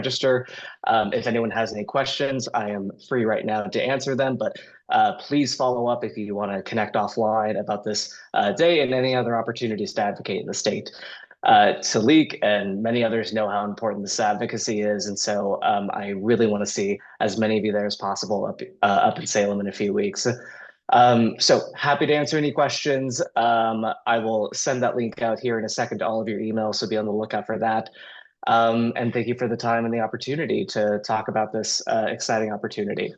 register. If anyone has any questions, I am free right now to answer them, but please follow up if you want to connect offline about this day and any other opportunities to advocate in the state. Talik and many others know how important this advocacy is, and so I really want to see as many of you there as possible up in Salem in a few weeks. So happy to answer any questions. I will send that link out here in a second to all of your emails, so be on the lookout for that. And thank you for the time and the opportunity to talk about this exciting opportunity.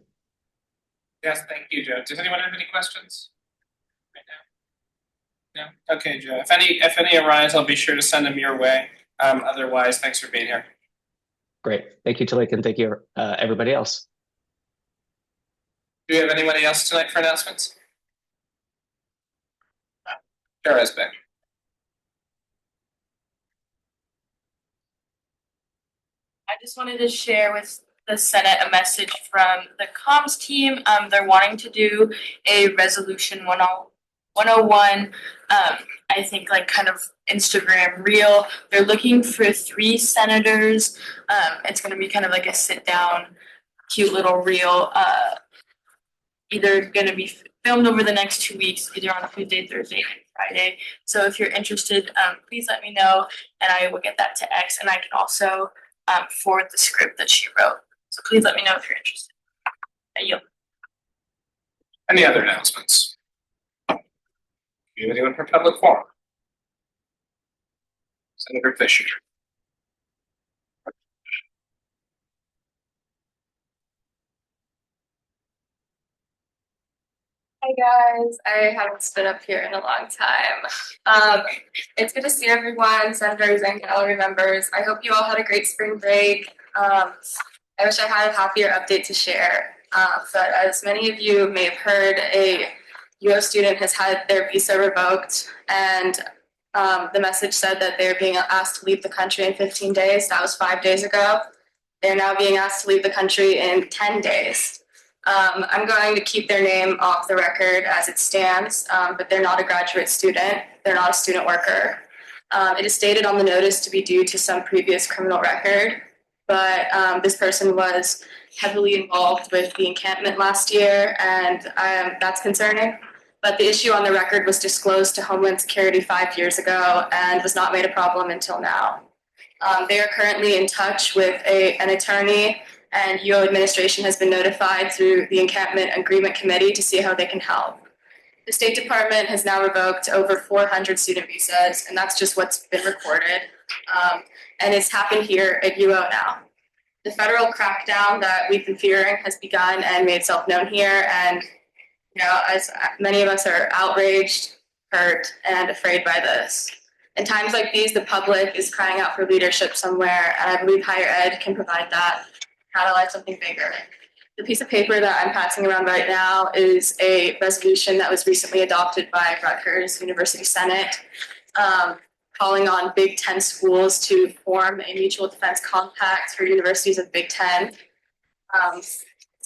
Yes, thank you, Joe. Does anyone have any questions right now? No? Okay, Joe. If any arise, I'll be sure to send them your way. Otherwise, thanks for being here. Great. Thank you, Talik, and thank you, everybody else. Do we have anybody else tonight for announcements? Chair Esbeck. I just wanted to share with the Senate a message from the comms team. They're wanting to do a resolution 101, I think like kind of Instagram reel. They're looking for 3 senators. It's going to be kind of like a sit down, cute little reel. Either going to be filmed over the next 2 weeks, either on Tuesday, Thursday, and Friday. So if you're interested, please let me know, and I will get that to X, and I can also forward the script that she wrote. So please let me know if you're interested. I yield. Any other announcements? Do you have anyone for public forum? Senator Fisher. Hi guys, I haven't stood up here in a long time. It's good to see everyone, senators and gallery members. I hope you all had a great spring break. I wish I had a happier update to share. But as many of you may have heard, a UO student has had their visa revoked, and the message said that they're being asked to leave the country in 15 days. That was 5 days ago. They're now being asked to leave the country in 10 days. I'm going to keep their name off the record as it stands, but they're not a graduate student. They're not a student worker. It is stated on the notice to be due to some previous criminal record, but this person was heavily involved with the encampment last year, and that's concerning. But the issue on the record was disclosed to Homeland Security 5 years ago and was not made a problem until now. They are currently in touch with an attorney, and UO administration has been notified through the Encampment Agreement Committee to see how they can help. The State Department has now revoked over 400 student visas, and that's just what's been recorded. And it's happened here at UO now. The federal crackdown that we've been fearing has begun and made itself known here, and as many of us are outraged, hurt, and afraid by this. In times like these, the public is crying out for leadership somewhere, and I believe higher ed can provide that. Catalyze something bigger. The piece of paper that I'm passing around right now is a resolution that was recently adopted by Rutgers University Senate, calling on Big Ten schools to form a mutual defense compact for universities of Big Ten.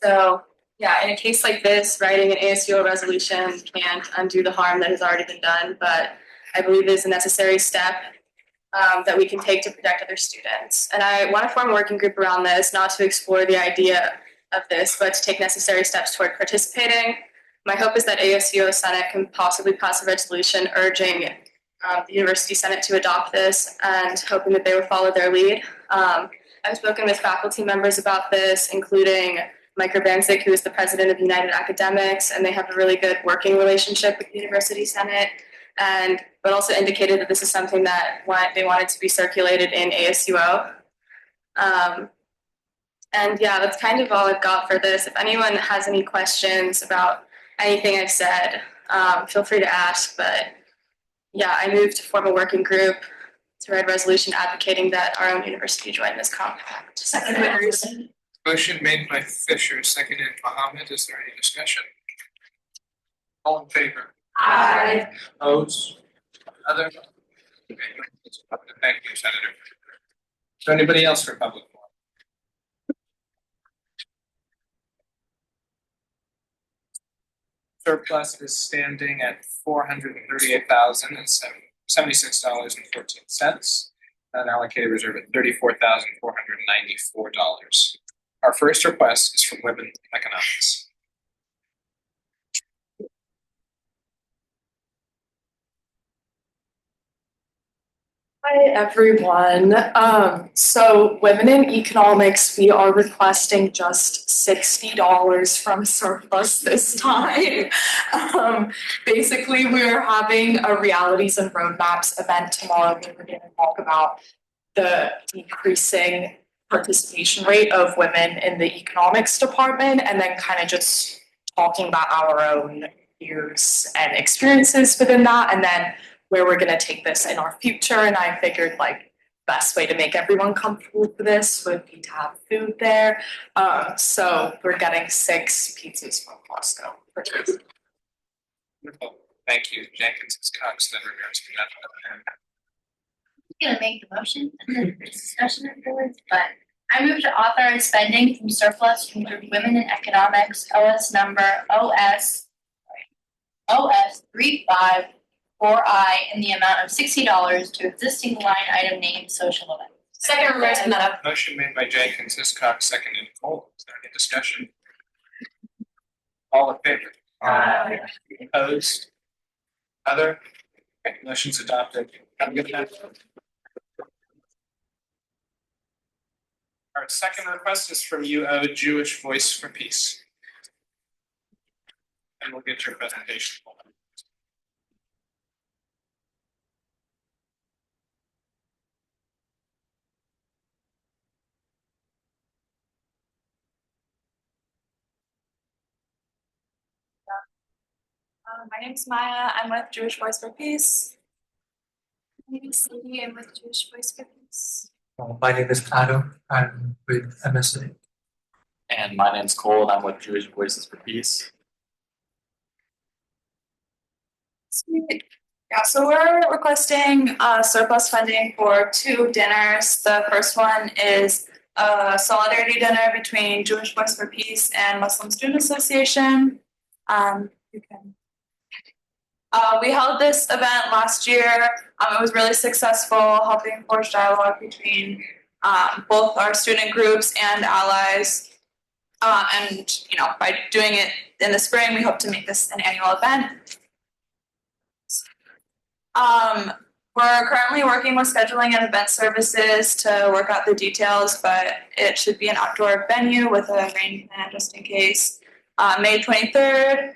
So yeah, in a case like this, writing an ASUO resolution can't undo the harm that has already been done, but I believe it is a necessary step that we can take to protect other students. And I want to form a working group around this, not to explore the idea of this, but to take necessary steps toward participating. My hope is that ASUO Senate can possibly pass a resolution urging the University Senate to adopt this, and hoping that they will follow their lead. I've spoken with faculty members about this, including Mike Urbanzik, who is the president of United Academics, and they have a really good working relationship with the University Senate, but also indicated that this is something that they wanted to be circulated in ASUO. And yeah, that's kind of all I've got for this. If anyone has any questions about anything I've said, feel free to ask. But yeah, I moved to form a working group to write a resolution advocating that our own university join this compact. Motion made by Fisher, seconded Mohammed. Is there any discussion? All in favor? Aye. Opposed? Other? Okay. Thank you, Senator. Is there anybody else for public forum? Surplus is standing at $438,076.14. unallocated reserve at $34,494. Our first request is from Women in Economics. Hi, everyone. So Women in Economics, we are requesting just $60 from surplus this time. Basically, we're having a Realities and Roadmaps event tomorrow where we're going to talk about the decreasing participation rate of women in the economics department, and then kind of just talking about our own views and experiences within that, and then where we're going to take this in our future. And I figured like best way to make everyone comfortable with this would be to have food there. So we're getting 6 pizzas from Costco. Wonderful. Thank you, Jenkins. Cox, then Rivera's I'm gonna make the motion and then there's discussion afterwards, but I move to authorize spending from surplus from Group Women in Economics, OS number OS 35 in the amount of $60 to existing line item named social event. Second, Rivers Panetta. Motion made by Jenkins, Hiscox, seconded Cole. Is there any discussion? All in favor? Aye. Opposed? Other? Okay, motion's adopted. Have a good night. Our second request is from UO Jewish Voice for Peace. And we'll get your presentation. My name's Maya. I'm with Jewish Voice for Peace. My name is Cindy. I'm with Jewish Voice for Peace. My name is Adam. I'm with MSA. And my name's Cole, and I'm with Jewish Voices for Peace. Sweet. Yeah, so we're requesting surplus funding for 2 dinners. The first one is a solidarity dinner between Jewish Voice for Peace and Muslim Student Association. We held this event last year. It was really successful, helping forge dialogue between both our student groups and allies. And by doing it in the spring, we hope to make this an annual event. We're currently working with scheduling and event services to work out the details, but it should be an outdoor venue with a rain plan just in case. May 23rd.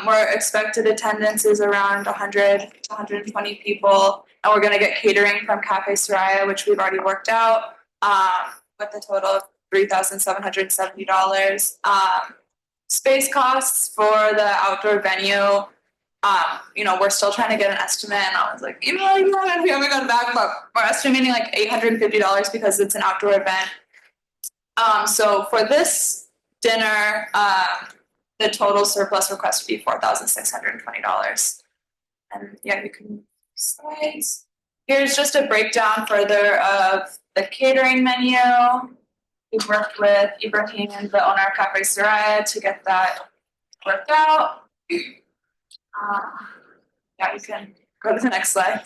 We're expected attendance is around 100 to 120 people, and we're going to get catering from Cafe Soraya, which we've already worked out, with a total of $3,770. Space costs for the outdoor venue, we're still trying to get an estimate, and I was like, we haven't gotten back, but we're estimating like $850 because it's an outdoor event. So for this dinner, the total surplus request would be $4,620. And yeah, you can slides. Here's just a breakdown further of the catering menu. We've worked with Ibrahim, the owner of Cafe Soraya, to get that worked out. Yeah, you can go to the next slide.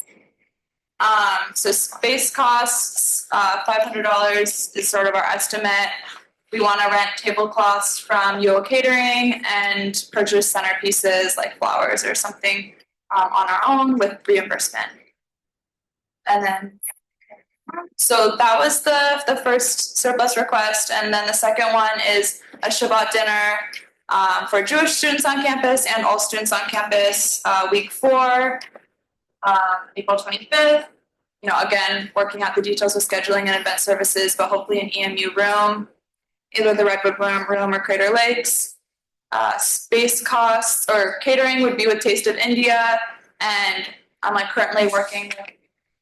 So space costs, $500 is sort of our estimate. We want to rent tablecloths from UO Catering and purchase centerpieces like flowers or something on our own with reimbursement. And then, so that was the first surplus request. And then the second one is a Shabbat dinner for Jewish students on campus and all students on campus, week 4, April 25th. Again, working out the details with scheduling and event services, but hopefully an EMU room, either the Redwood room or Crater Lakes. Space costs or catering would be with Taste of India, and I'm currently working with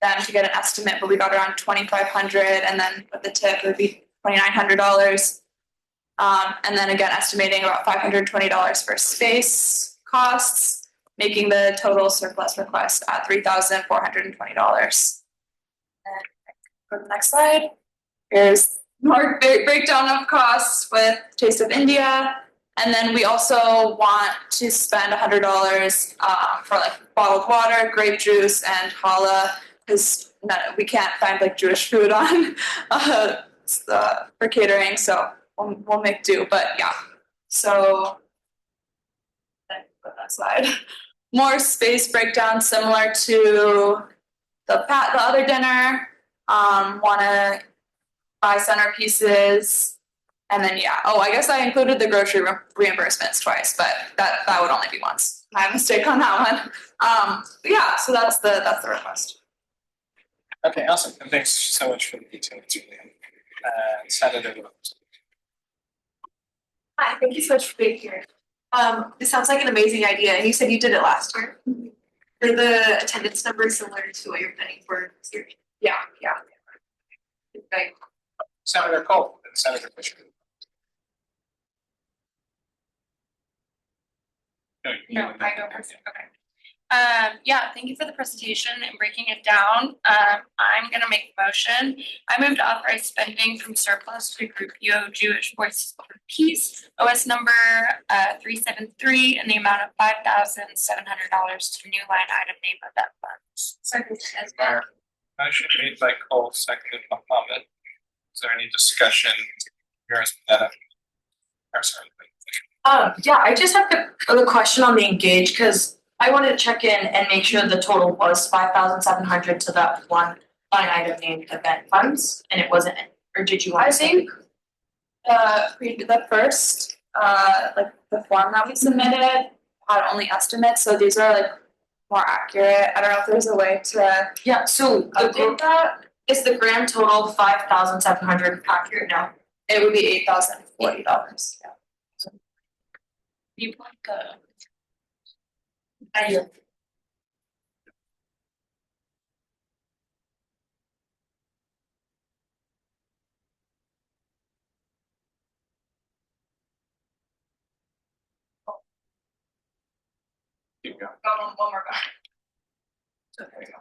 them to get an estimate, but we got around $2,500, and then with the tip it would be $2,900. And then again, estimating about $520 for space costs, making the total surplus request at $3,420. And go to the next slide. Here's more breakdown of costs with Taste of India. And then we also want to spend $100 for bottled water, grape juice, and challah, because we can't find like Jewish food on for catering, so we'll make do. But yeah, so put that slide. More space breakdown similar to the other dinner. Want to buy centerpieces, and then yeah. Oh, I guess I included the grocery reimbursements twice, but that would only be once. My mistake on that one. But yeah, so that's the request. Okay, awesome. And thanks so much for the detail. It's really Senator Williams. Hi, thank you so much for being here. This sounds like an amazing idea, and you said you did it last year. Are the attendance numbers similar to what you're planning for this year? Yeah. Okay. Senator Cole and Senator Fisher. No, I go first. Okay. Yeah, thank you for the presentation and breaking it down. I'm gonna make a motion. I move to authorize spending from surplus to group UO Jewish Voices for Peace, OS number 373, in the amount of $5,700 to new line item name of that funds. Second. Motion made by Cole, seconded by Mohammed. Is there any discussion? Here's that. Sorry. Yeah, I just have a question on the engage because I wanted to check in and make sure the total was 5,700 to that one line item named event funds, and it wasn't. Or did you want? I think the first like the form that we submitted had only estimates, so these are like more accurate. I don't know if there's a way to So update that. is the grand total 5,700 accurate? No. It would be $8,040. Yeah. You want the Keep going. One more back. There you go.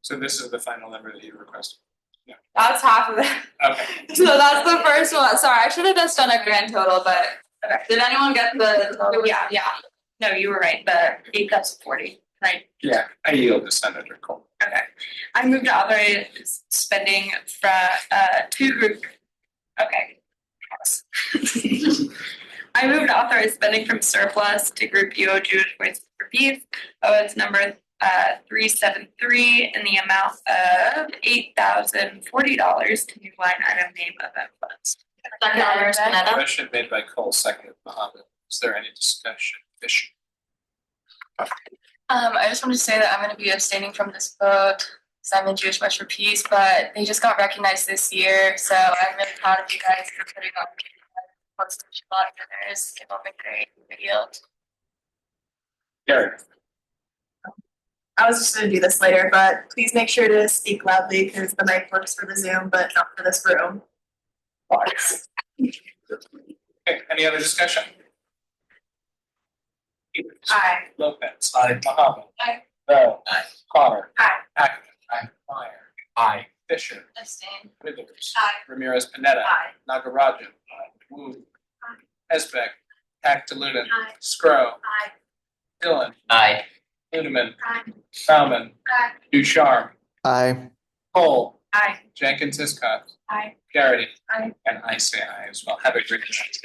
So this is the final number that you requested. That's half of it. Okay. So that's the first one. Sorry, I should have just done a grand total, but okay. Did anyone get the? yeah. No, you were right. The 8,040, right? Yeah, I yield to Senator Cole. Okay. I moved to authorize spending from two group. Okay. I moved to authorize spending from surplus to group UO Jewish Voices for Peace. It's number 373 in the amount of $8,040 to new line item name event funds. Second, Motion made by Cole, seconded by Mohammed. Is there any discussion? Fisher. I just wanted to say that I'm going to be abstaining from this vote because I'm in Jewish Watch for Peace, but they just got recognized this year, so I'm really proud of you guys for putting on Shabbat dinners. They've all been great. Yield. Gary. I was just gonna do this later, but please make sure to speak loudly because the mic works for the Zoom, but not for this room. Okay, any other discussion? Peters. Aye. Lopez. Aye. Mohammed. Aye. Bell. Aye. Connor. Aye. Ackerman. Aye. Meyer. Aye. Fisher. Abstain. Withers. Aye. Ramirez Pineda. Aye. Nagarajan. Wu. Esbeck. Tactalunan. Aye. Scrow. Aye. Dillon. Aye. Ludeman. Aye. Bauman. Aye. Ducharme. Aye. Cole. Aye. Jenkins Hiscock. Aye. Garrity. Aye. And I say aye as well. Have a great night.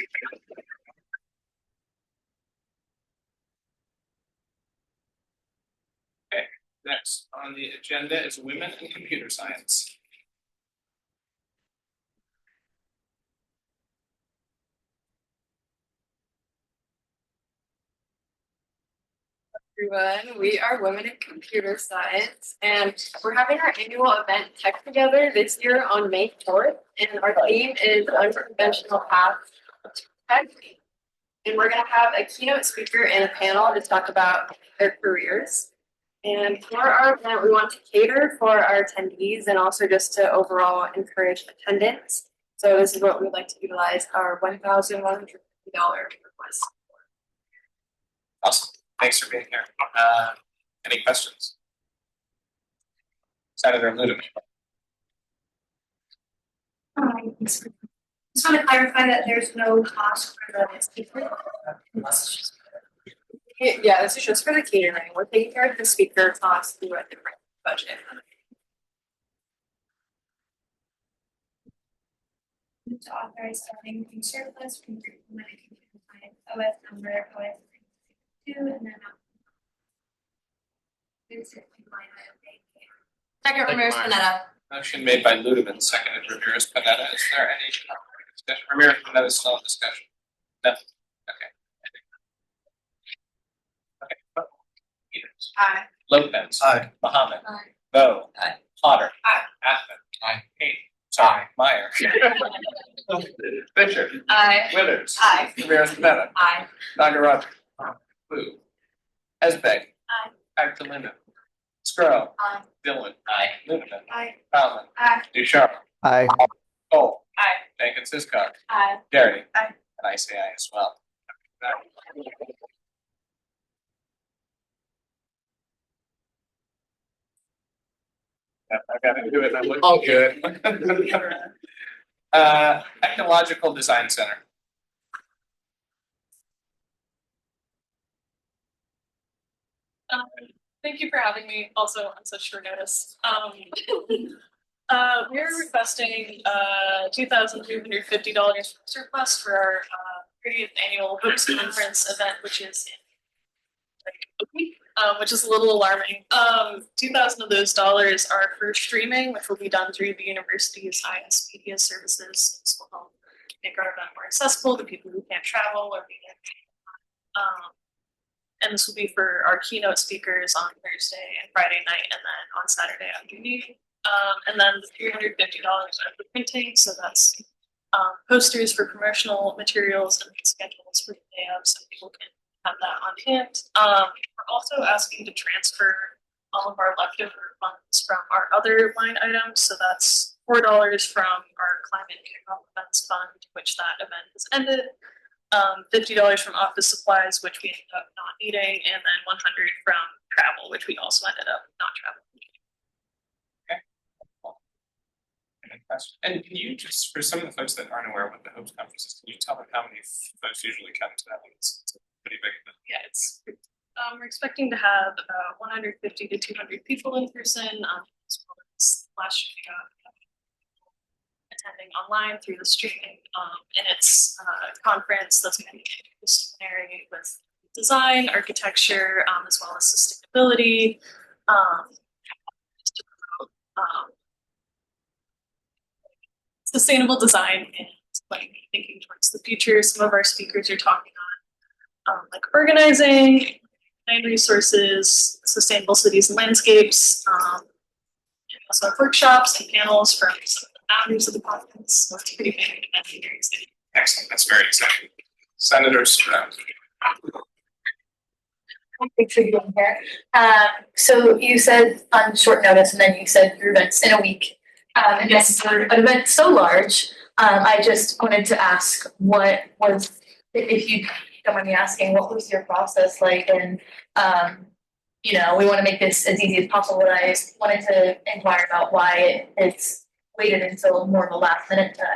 Okay, next on the agenda is women in computer science. Everyone, we are women in computer science, and we're having our annual event Tech Together this year on May 4th, and our theme is unconventional paths to tech. And we're gonna have a keynote speaker and a panel to talk about their careers. And for our event, we want to cater for our attendees and also just to overall encourage attendance. So this is what we'd like to utilize our $1,150 request. Awesome. Thanks for being here. Any questions? Senator Ludeman. Just want to clarify that there's no cost for the speaker. Yeah, this is just for the catering. We're taking care of the speaker costs through a different budget. Move to authorize funding from surplus from OS number OS 2 and then Second, Ramirez Panetta. Motion made by Ludeman, seconded Ramirez Panetta. Is there any discussion? Ramirez Panetta is still in discussion. No. Okay. Okay. Peters. Aye. Lopez. Aye. Mohammed. Aye. Bo. Aye. Potter. Aye. Ackman. Aye. Kate. Sorry. Meyer. Fisher. Aye. Withers. Aye. Ramirez Panetta. Aye. Nagaraj. Blue. Esbeg. Aye. Magdalena. Skrull. Aye. Dillon. Aye. Ludeman. Aye. Bauman. Aye. Ducharme. Aye. Cole. Aye. Jenkins Hiscock. Aye. Garrity. Aye. And I say aye as well. I gotta do it, I'm looking good. Technological Design Center. Thank you for having me also on such short notice. We're requesting $2,250 surplus for our 30th annual Hopes Conference event, which is in like a week, which is a little alarming. 2,000 of those dollars are for streaming, which will be done through the university's IS media services. This will help make our event more accessible to people who can't travel or be and this will be for our keynote speakers on Thursday and Friday night, and then on Saturday afternoon. And then the $350 are for printing, so that's posters for promotional materials and schedules for the day of, so people can have that on hand. We're also asking to transfer all of our leftover funds from our other line items, so that's $4 from our climate kickoff events fund, which that event has ended. $50 from office supplies, which we ended up not needing, and then $100 from travel, which we also ended up not traveling. Any questions? And can you just, for some of the folks that aren't aware of what the Hopes Conference is, can you tell them how many folks usually come to that one? It's a pretty big event. Yeah, it's we're expecting to have about 150 to 200 people in person, as well as last year we got attending online through the streaming, and it's a conference that's going to be interdisciplinary with design, architecture, as well as sustainability, sustainable design and like thinking towards the future. Some of our speakers are talking on like organizing, land resources, sustainable cities and landscapes, and also workshops and panels from some of the founders of the conference. So it's pretty big and very exciting. Excellent, that's very exciting. Senator Stroud. Thanks for being here. So you said on short notice, and then you said your events in a week. And yes, for an event so large, I just wanted to ask what was, if you don't mind me asking, what was your process like? And you know, we want to make this as easy as possible. But I wanted to inquire about why it's waited until more of a last minute to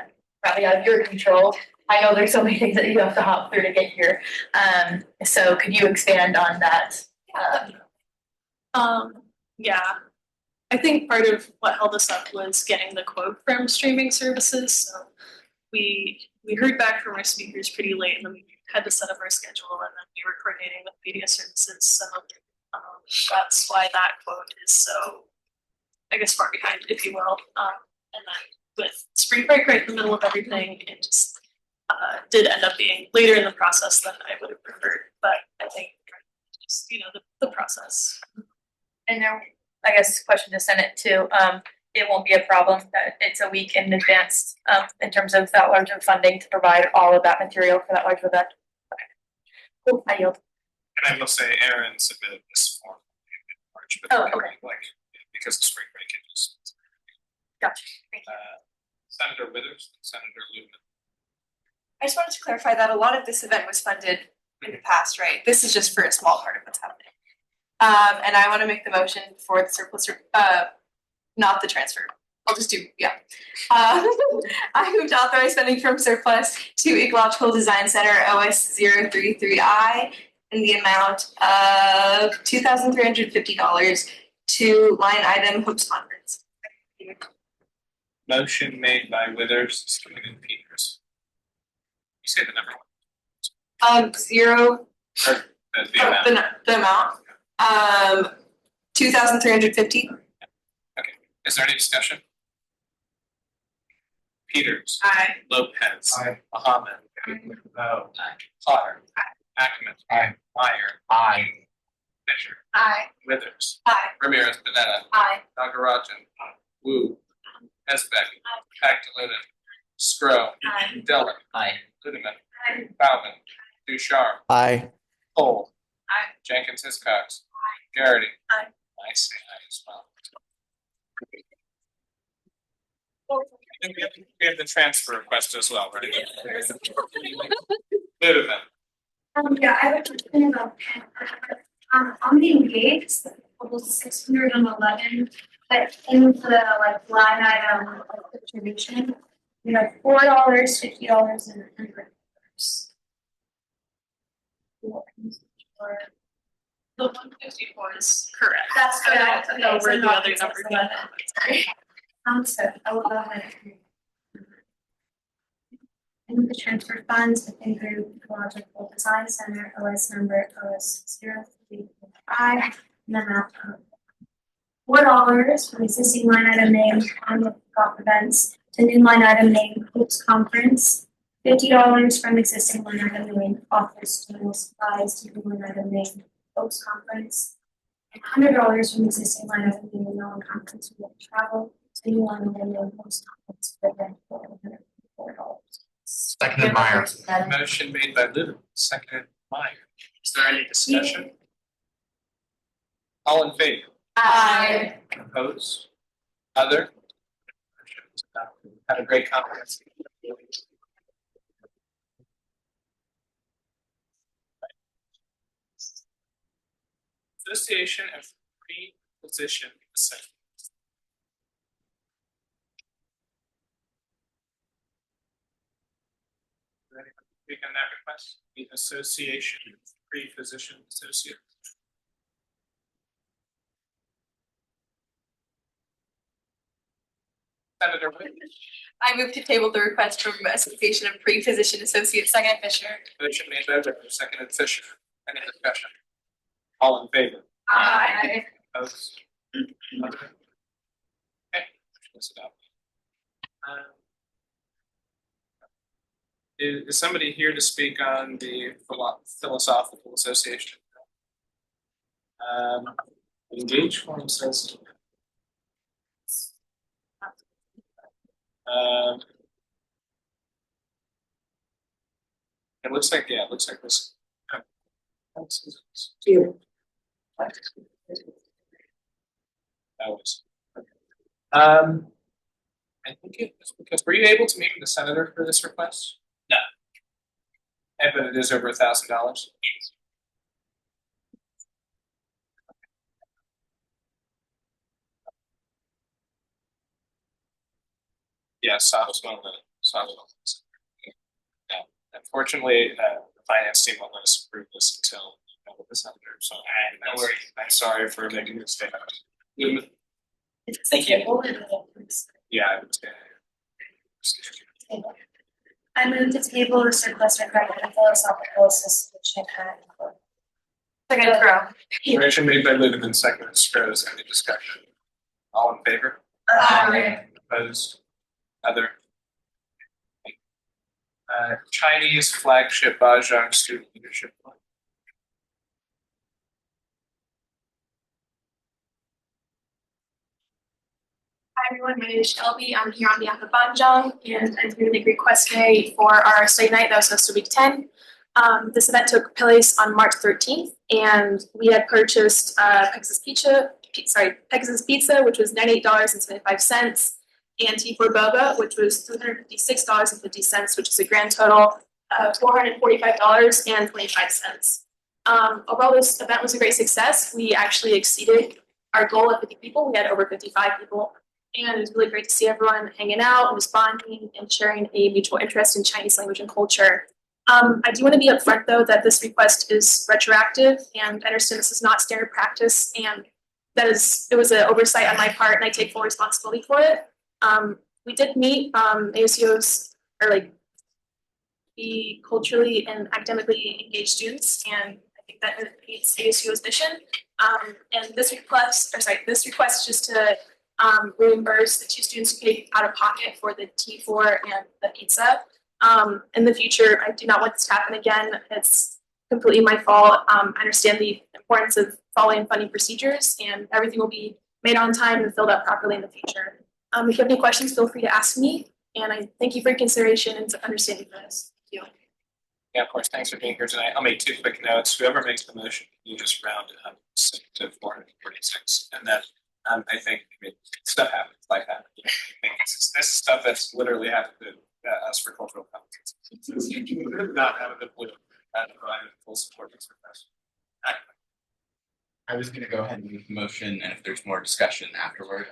probably out of your control. I know there's so many things that you have to hop through to get here. So could you expand on that? Yeah, I think part of what held us up was getting the quote from streaming services. So we heard back from our speakers pretty late, and then we had to set up our schedule, and then we were coordinating with media services. So that's why that quote is so, I guess, far behind, if you will. And then with spring break right in the middle of everything, it just did end up being later in the process than I would have preferred. But I think just, you know, the process. And now, I guess, question to Senate too. It won't be a problem that it's a week in advance in terms of that large of funding to provide all of that material for that large event. Okay. Cool. I yield. And I will say Aaron submitted this form in March, but like because of spring break, it just. Gotcha. Thank you. Senator Withers and Senator Ludeman. I just wanted to clarify that a lot of this event was funded in the past, right? This is just for a small part of what's happening. And I want to make the motion for the surplus, not the transfer. I'll just do, yeah. I move to authorize spending from surplus to Ecological Design Center OS 033I in the amount of $2,350 to line item hoops conference. Motion made by Withers, seconded Peters. You say the number. 0. Or the amount. The amount. 2,350. Okay. Is there any discussion? Peters. Aye. Lopez. Aye. Muhammad. No. Potter. Ackerman. Aye. Meyer. Aye. Fisher. Aye. Withers. Aye. Ramirez Banetta. Aye. Nagarajan. Wu. Hesbeck. Pagdaluna. Scro. Aye. Dillon. Aye. Ludeman. Aye. Bauman. Ducharme. Aye. Cole. Aye. Jenkins Hiscox. Garrity. Aye. I say aye as well. We have the transfer request as well, right? Ludeman. Yeah, I have a question about, on the engaged, total 611, but in the like line item of distribution, we have $4, $50, and $100. The 154 is correct. That's I correct. don't know Okay, so where the not other number came from. Sorry. So I will go ahead. In the transfer funds within Group Ecological Design Center, OS number OS 0355, and amount of $4 from existing line item name on the golf events to new line item name Hoops Conference, $50 from existing line item name Office General Supplies to new line item name Hoops Conference, and $100 from existing line item name non-conference related travel to new line item name Hoops Conference for event for $104. Seconded Meyer. Motion made by Ludeman, seconded Meyer. Is there any discussion? All in favor? Aye. Opposed? Other? Have a great conference. Association of Pre-Position Assessment. Speak on that request, the Association of Pre-Physician Associates. Senator Witt. I move to table the request from Association of Pre-Physician Associates. Second, Fisher. Motion made by Witt, seconded Fisher. Any discussion? All in favor? Aye. Opposed? Okay, motion is adopted. Is somebody here to speak on the philosophical association? Engage form says. It looks like, yeah, it looks like this. That was. I think it was because, were you able to meet with the senator for this request? No. But it is over $1,000. Yes, I was one of the. Yeah, unfortunately, the finance team won't let us approve this until with the senator. So no worries. I'm sorry for making a mistake. Thank you. Yeah, I would say. I move to table the surplus regarding the philosophical association at. Second, Scro. Motion made by Ludeman, seconded Stroh's. Any discussion? All in favor? Aye. Opposed? Other? Chinese flagship Bajang Student Leadership Fund. Hi everyone, my name is Shelby. I'm here on behalf of Banjang and I'm here to make a request today for our study night that was supposed to be 10. This event took place on March 13th and we had purchased Pegasus Pizza, which was $98.75, and T4 Boba, which was $356.50, which is a grand total of $445.25. Overall, this event was a great success. We actually exceeded our goal of 50 people. We had over 55 people. And it was really great to see everyone hanging out, responding, and sharing a mutual interest in Chinese language and culture. I do want to be upfront, though, that this request is retroactive, and I understand this is not standard practice, and it was an oversight on my part and I take full responsibility for it. We did meet ASUO's or like the culturally and academically engaged students, and I think that meets ASUO's mission. And this request is just to reimburse the 2 students who paid out of pocket for the T4 and the pizza. In the future, I do not want this to happen again. It's completely my fault. I understand the importance of following funding procedures, and everything will be made on time and filled out properly in the future. If you have any questions, feel free to ask me. And I thank you for your consideration and understanding for this. Thank you. Yeah, of course. Thanks for being here tonight. I'll make 2 quick notes. Whoever makes the motion, you just round it up to 446. And then I think stuff happens, life happens. This is stuff that's literally happened to us for cultural competencies. Not having the blue and providing full support for this request. I was gonna go ahead and move the motion, and if there's more discussion afterward,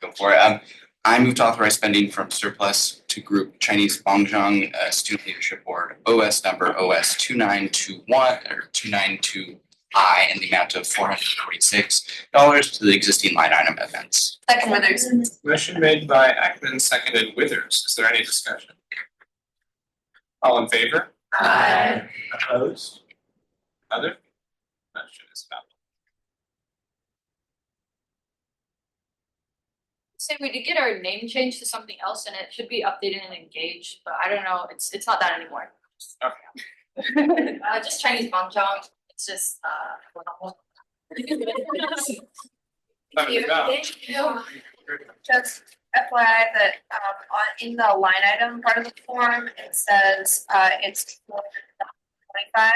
go for it. I move to authorize spending from surplus to group Chinese Bongjang Student Leadership Board OS number OS 2921 or 292I in the amount of $446 to the existing line item events. Second Withers. Motion made by Ackman, seconded Withers. Is there any discussion? All in favor? Aye. Opposed? Other? Motion is adopted. Say we did get our name changed to something else and it should be updated and engaged, but I don't know, it's not that anymore. Okay. Just Chinese Bongjang, it's just Thank you. Just FYI that in the line item part of the form, it says it's 25.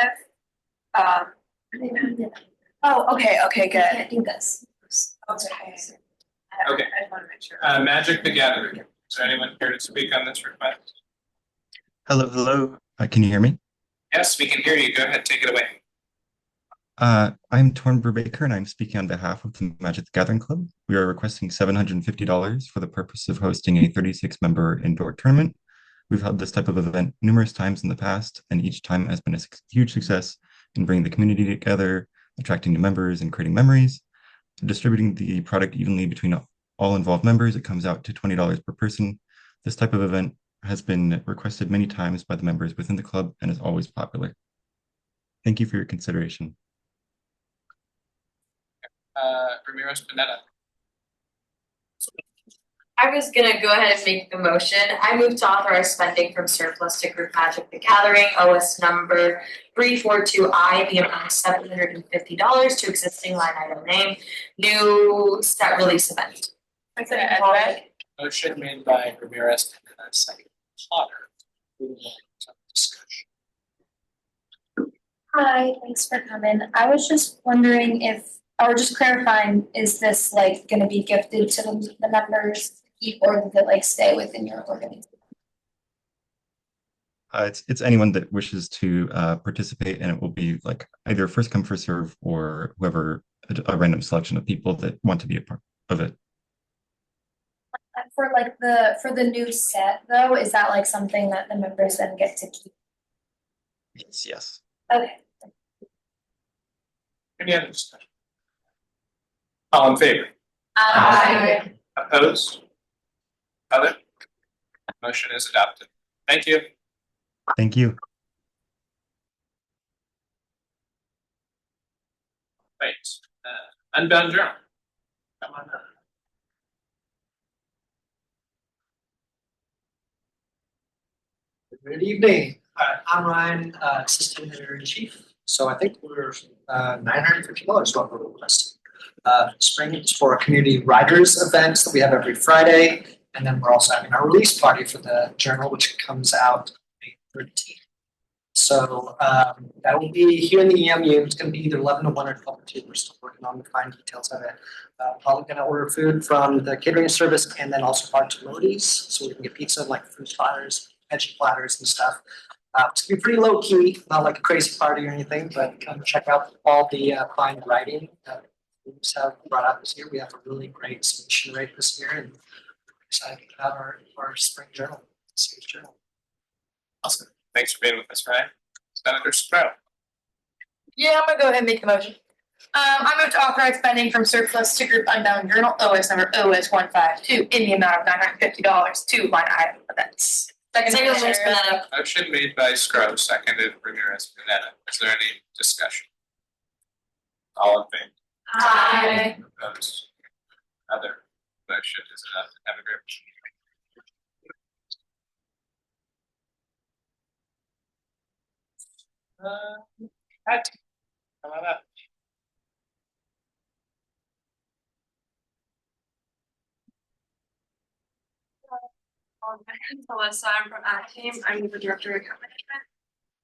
Oh, okay, good. I do this. Okay. Okay. I just want to make sure. Magic the Gathering. Is there anyone here to speak on this request? Hello. Can you hear me? Yes, we can hear you. Go ahead, take it away. I'm Torn Brubaker, and I'm speaking on behalf of the Magic the Gathering Club. We are requesting $750 for the purpose of hosting a 36-member indoor tournament. We've held this type of event numerous times in the past, and each time has been a huge success in bringing the community together, attracting new members, and creating memories. Distributing the product evenly between all involved members, it comes out to $20 per person. This type of event has been requested many times by the members within the club and is always popular. Thank you for your consideration. Ramirez Panetta. I was gonna go ahead and make the motion. I move to authorize spending from surplus to group Magic the Gathering OS number 342I, the amount of $750 to existing line item name, new set release event. Motion made by Ramirez Panetta, second Potter. Discussion. Hi, thanks for coming. I was just wondering or just clarifying, is this like gonna be gifted to the members? Or does it like stay within your organization? It's anyone that wishes to participate, and it will be like either first come first serve or whoever a random selection of people that want to be a part of it. For the new set though, is that like something that the members then get to keep? Yes. Okay. Any other discussion? All in favor? Aye. Opposed? Other? Motion is adopted. Thank you. Thank you. Right. Unbound Journal. Come on up. Good evening. I'm Ryan, Assistant Editor-in-Chief. So I think we're $950 what we're requesting. Spring is for a community writers events that we have every Friday. And then we're also having our release party for the journal, which comes out May 13th. So that will be here in the EMU. It's going to be either 11 to 1 or 12 to 2. We're still working on the fine details of it. Probably going to order food from the catering service and then also part to Lodi's. So we can get pizza like fruit platters, veggie platters and stuff. It's going to be pretty low key, not like a crazy party or anything, but come check out all the fine writing that we have brought out this year. We have a really great submission rate this year. And excited about our spring journal, series journal. Awesome. Thanks for being with us, Ryan. Senator Sprout. Yeah, I'm gonna go ahead and make the motion. I move to authorize spending from surplus to group unbound journal OS number OS 152 in the amount of $950 to line item events. Second Ramirez-Pineda. Motion made by Scruggs, seconded Ramirez-Pineda. Is there any discussion? All in favor? Aye. Opposed? Other motion is enough. Have a great. Pat, come on up. My name is Melissa. I'm from Ad Team. I'm the director of account management.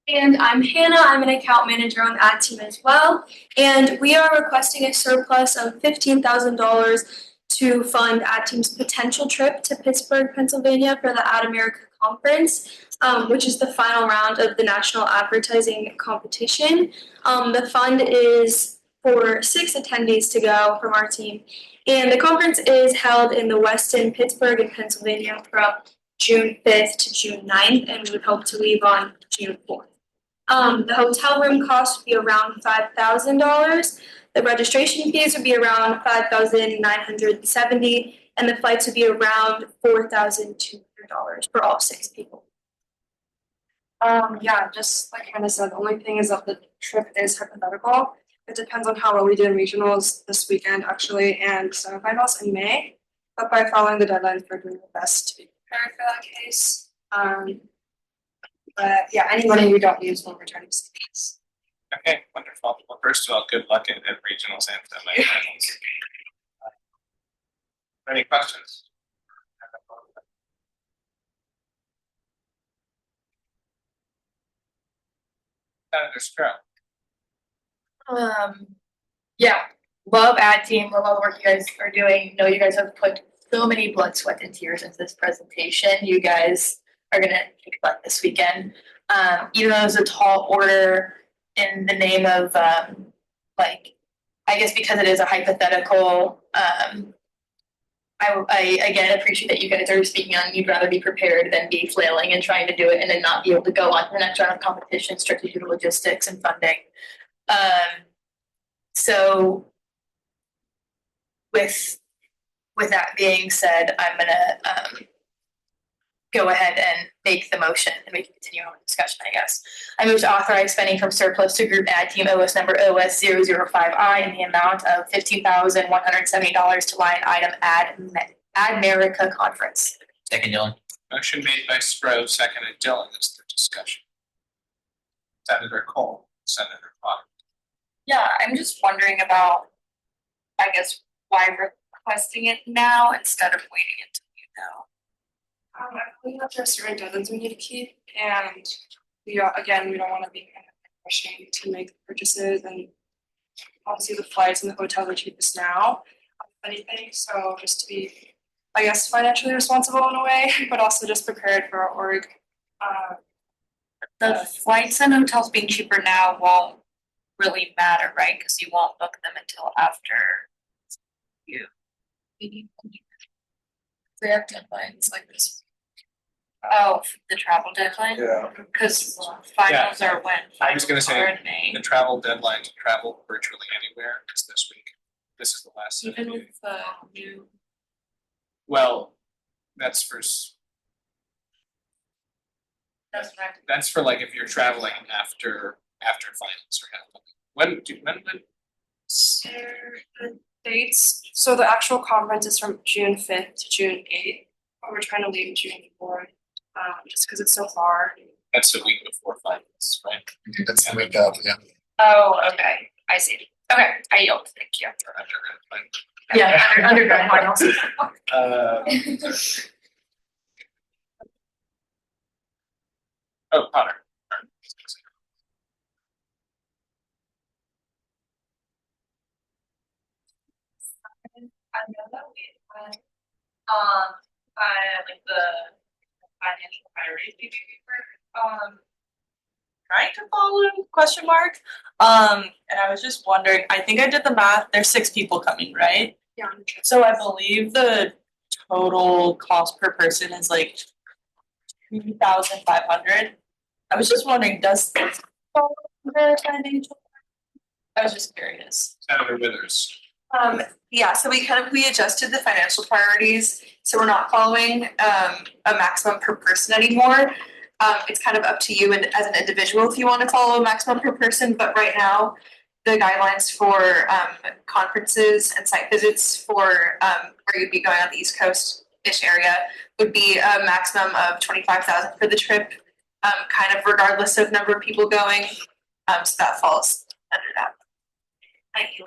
And I'm Hannah. I'm an account manager on the Ad Team as well. And we are requesting a surplus of $15,000 to fund Ad Team's potential trip to Pittsburgh, Pennsylvania for the Ad America Conference, which is the final round of the national advertising competition. The fund is for 6 attendees to go from our team. And the conference is held in the Westin, Pittsburgh, and Pennsylvania from June 5th to June 9th, and we would hope to leave on June 4th. The hotel room cost would be around $5,000. The registration fees would be around $5,970, and the flights would be around $4,200 for all 6 people. Yeah, just like Hannah said, the only thing is that the trip is hypothetical. It depends on how well we do in regionals this weekend, actually, and semifinals in May. But by following the deadlines, we're doing the best to be prepared for that case. But yeah, any money we don't use will return to states. Okay, wonderful. Well, first of all, good luck at regionals and semifinals. Any questions? Senator Stroh. Yeah, love Ad Team, love all the work you guys are doing. Know you guys have put so many blood, sweat, and tears into this presentation. You guys are gonna kick butt this weekend. Even though it's a tall order in the name of like, I guess because it is a hypothetical, I again appreciate that you guys are speaking on you'd rather be prepared than be flailing and trying to do it and then not be able to go on to the next round of competition strictly due to logistics and funding. So with that being said, I'm gonna go ahead and make the motion and we can continue on with discussion, I guess. I move to authorize spending from surplus to group Ad Team OS number OS 005I in the amount of $15,170 to line item Ad America Conference. Second, Dylan. Motion made by Sprow, seconded Dylan. Is there discussion? Senator Cole, Senator Potter. Yeah, I'm just wondering about, I guess, why we're requesting it now instead of waiting until you know. We have certain deadlines we need to keep, and we don't want to be kind of rushing to make purchases, and obviously the flights and the hotels are cheapest now, if anything. So just to be, I guess, financially responsible in a way, but also just prepared for our org. The flights and hotels being cheaper now won't really matter, right? Because you won't book them until after you. They have deadlines like this. Oh, the travel deadline? Yeah. Because finals are when? I was gonna Finals are say, in May. the travel deadline to travel virtually anywhere is this week. This is the last. Even with the new. Well, that's for That's right. that's for like if you're traveling after finals are happening. When would The dates, so the actual conference is from June 5th to June 8th, but we're trying to leave June 4th, just because it's so far. that's the week before finals, right? That's the week of, yeah. Oh, okay, I see. Okay, I yield, thank you. Yeah, undergrad finals. Oh, Potter. I know that we had, like the financial priorities paper, trying to follow question mark. And I was just wondering, I think I did the math, there's 6 people coming, right? Yeah. So I believe the total cost per person is like 2,500. I was just wondering, does this fall under financial? I was just curious. Senator Withers. Yeah, so we adjusted the financial priorities, so we're not following a maximum per person anymore. It's kind of up to you and as an individual if you want to follow a maximum per person, but right now the guidelines for conferences and site visits for where you'd be going on the East Coast-ish area would be a maximum of 25,000 for the trip, kind of regardless of number of people going. So that falls under that. Thank you.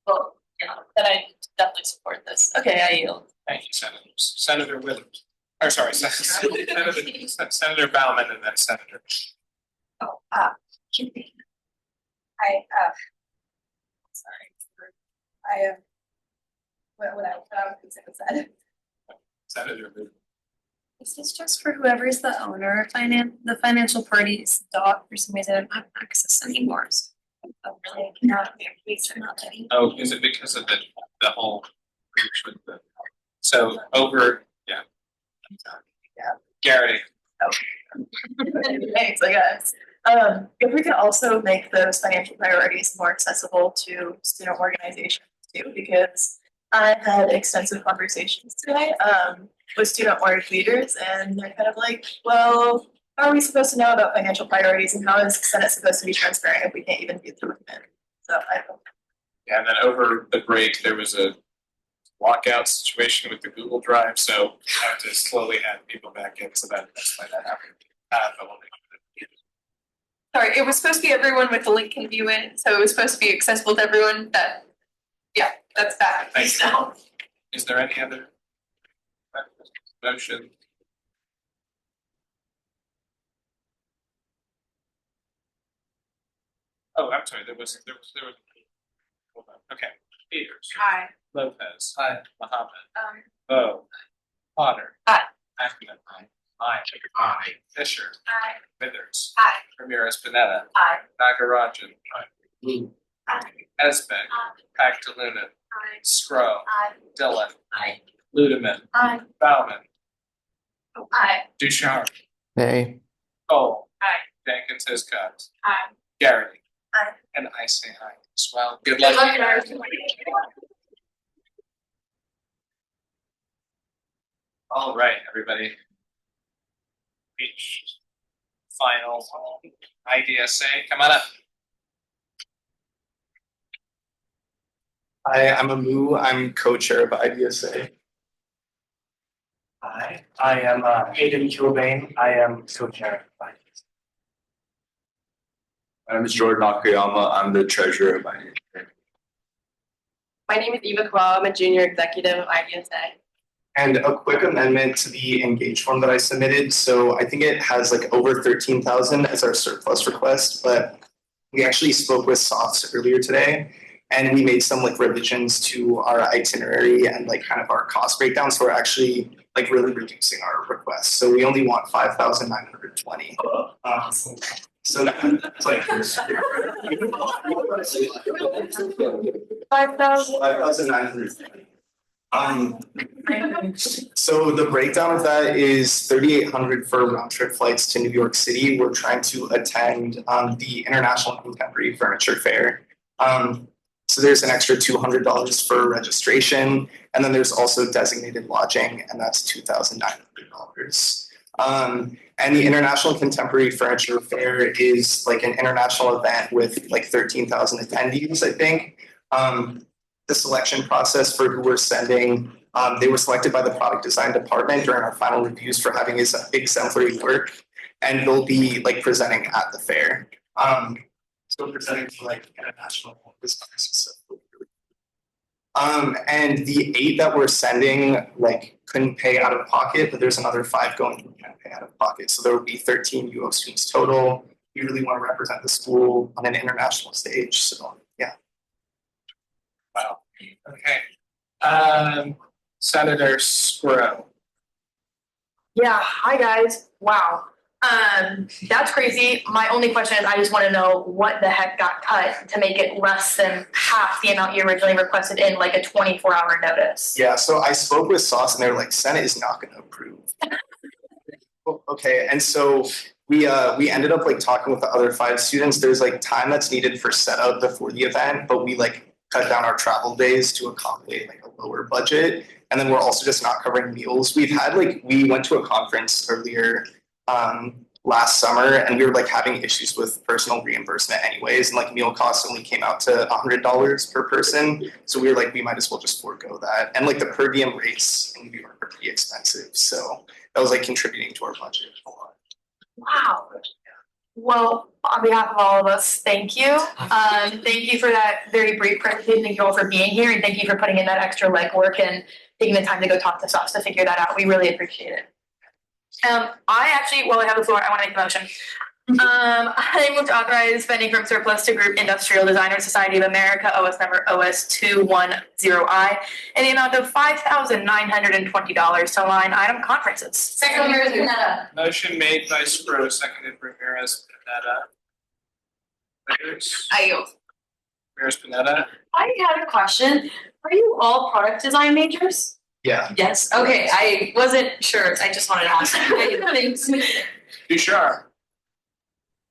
Well, yeah, then I definitely support this. Okay, I yield. Thank you, Senators. Senator Withers. Or sorry, Senator Bauman and then Senator. Sorry. What I was said. Senator Withers. This is just for whoever's the owner of the financial party's dog. For some reason, I don't have access anymore. So I'm really not letting. Oh, is it because of the whole? So over, yeah. Gary. Thanks, I guess. If we could also make those financial priorities more accessible to student organizations too, because I had extensive conversations today with student org leaders, and they're kind of like, well, how are we supposed to know about financial priorities, and how is the Senate supposed to be transparent if we can't even view the document? So I don't. Yeah, and then over the break, there was a lockout situation with the Google Drive, so I have to slowly add people back in, so that's why that happened. But we'll make it. Sorry, it was supposed to be everyone with the link can view it, so it was supposed to be accessible to everyone. That's back. Thank you. Now. Is there any other motion? Oh, I'm sorry. There was. Hold on. Okay. Peters. Hi. Lopez. Hi. Muhammad. Bo. Potter. Hi. Ackerman. Aye. Aye. Fisher. Aye. Withers. Aye. Ramirez Pineda. Aye. Nagarajan. Aye. Esbeck. Pactaluna. Aye. Scrow. Aye. Dillon. Aye. Ludeman. Aye. Bauman. Aye. Ducharme. Nay. Cole. Aye. Jenkins Hiscott. Aye. Gary. Aye. And I say aye as well. Good Good luck. luck, guys. All right, everybody. Each final IDSA, come on up. Hi, I'm Amu. I'm co-chair of IDSA. Hi, I am Hayden Kilbane. I am co-chair of IDSA. My name is Jordan Akiyama. I'm the treasurer of IDSA. My name is Eva Kwa. I'm a junior executive of IDSA. And a quick amendment to the engage form that I submitted. So I think it has like over 13,000 as our surplus request, but we actually spoke with SOFS earlier today, and we made some like revisions to our itinerary and like kind of our cost breakdown. So we're actually like really reducing our request. So we only want 5,920. So that's like 5,920. So the breakdown of that is 3,800 for round trip flights to New York City. We're trying to attend the International Contemporary Furniture Fair. So there's an extra $200 for registration, and then there's also designated lodging, and that's $2,900. And the International Contemporary Furniture Fair is like an international event with like 13,000 attendees, I think. The selection process for who we're sending, they were selected by the product design department during our final reviews for having exemplary work, and they'll be like presenting at the fair. So presenting to like international designers. And the 8 that we're sending like couldn't pay out of pocket, but there's another 5 going who can pay out of pocket. So there will be 13 UO students total. We really want to represent the school on an international stage. So yeah. Wow. Okay. Senator Scrow. Yeah, hi guys. Wow. That's crazy. My only question is I just want to know what the heck got cut to make it less than half the amount you originally requested in like a 24-hour notice. Yeah, so I spoke with SOS and they were like, Senate is not going to approve. Okay, and so we ended up like talking with the other 5 students. There's like time that's needed for setup before the event, but we like cut down our travel days to accommodate like a lower budget. And then we're also just not covering meals. We went to a conference earlier last summer, and we were like having issues with personal reimbursement anyways, and like meal costs only came out to $100 per person. So we were like, we might as well just forego that. And like the per diem rates in New York are pretty expensive. So that was like contributing to our budget a lot. Wow. Well, on behalf of all of us, thank you. Thank you for that very brief presentation. Thank you all for being here, and thank you for putting in that extra legwork and taking the time to go talk to us to figure that out. We really appreciate it. While I have the floor, I want to make a motion. I move to authorize spending from surplus to Group Industrial Designers Society of America, OS number OS210I, in the amount of $5,920 to line item conferences. Second, Ramirez Pineda. Motion made by Spro, seconded Ramirez Pineda. I yield. Ramirez Pineda. I had a question. Are you all product design majors? Yeah. Yes. Okay. I wasn't sure. I just wanted to ask. You sure?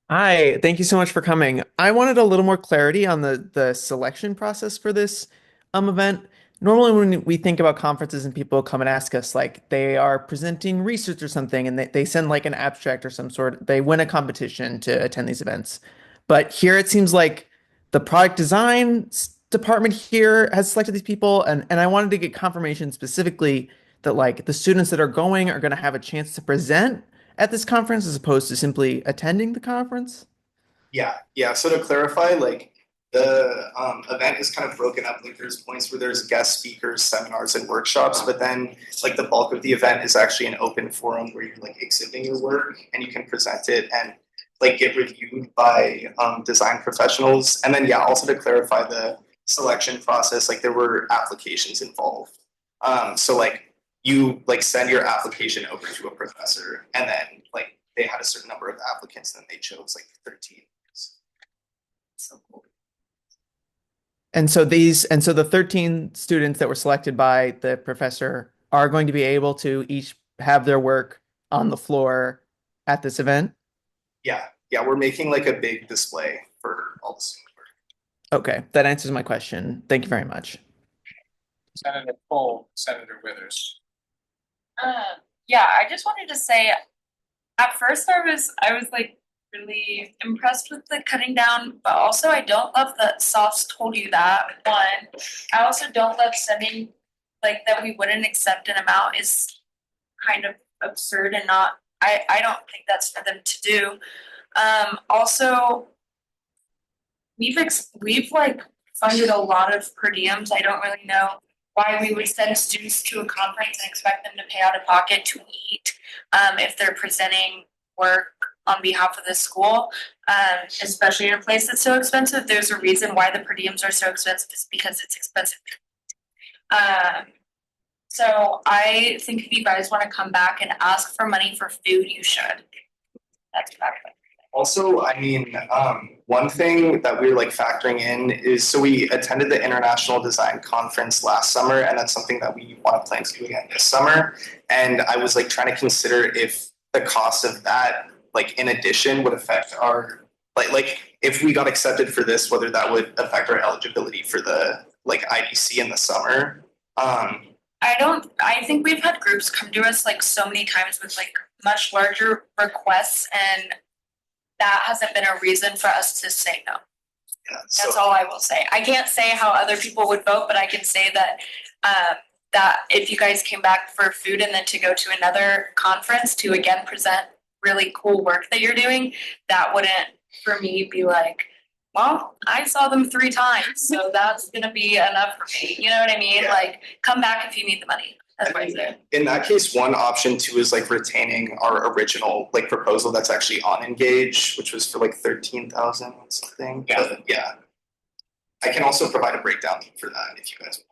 Hi, thank you so much for coming. I wanted a little more clarity on the selection process for this event. Normally when we think about conferences and people come and ask us, like they are presenting research or something and they send like an abstract or some sort, they win a competition to attend these events. But here it seems like the product design department here has selected these people, and I wanted to get confirmation specifically that like the students that are going to have a chance to present at this conference as opposed to simply attending the conference? Yeah. So to clarify, like the event is kind of broken up. Like there's points where there's guest speakers, seminars, and workshops, but then like the bulk of the event is actually an open forum where you're like exhibiting your work and you can present it and like get reviewed by design professionals. And then also to clarify the selection process, like there were applications involved. So like you like send your application over to a professor, and then like they had a certain number of applicants, and then they chose like 13. So cool. And so the 13 students that were selected by the professor are going to be able to each have their work on the floor at this event? Yeah, we're making like a big display for all the student work. Okay, that answers my question. Thank you very much. Senator Cole, Senator Withers. I just wanted to say, at first I was like really impressed with the cutting down, but also I don't love that Softs told you that. One, I also don't love sending like that we wouldn't accept an amount is kind of absurd and not. I don't think that's for them to do. Also, we've like funded a lot of per diems. I don't really know why we would send students to a conference and expect them to pay out of pocket to eat if they're presenting work on behalf of the school, especially in a place that's so expensive. There's a reason why the per diems are so expensive. It's because it's expensive. So I think if you guys want to come back and ask for money for food, you should. That's exactly. Also, I mean, one thing that we're like factoring in is, so we attended the International Design Conference last summer, and that's something that we want to plan to do again this summer. And I was like trying to consider if the cost of that, like in addition, would affect our, like if we got accepted for this, whether that would affect our eligibility for the like IDC in the summer. I think we've had groups come to us like so many times with like much larger requests, and that hasn't been a reason for us to say no. That's all I will say. I can't say how other people would vote, but I can say that that if you guys came back for food and then to go to another conference to again present really cool work that you're doing, that wouldn't for me be like, well, I saw them 3 times, so that's gonna be enough for me. You know what I mean? Yeah. Like, come back if you need the money. That's what I say. In that case, one option too is like retaining our original like proposal that's actually on Engage, which was for like 13,000 something. Yeah. But yeah, I can also provide a breakdown for that if you guys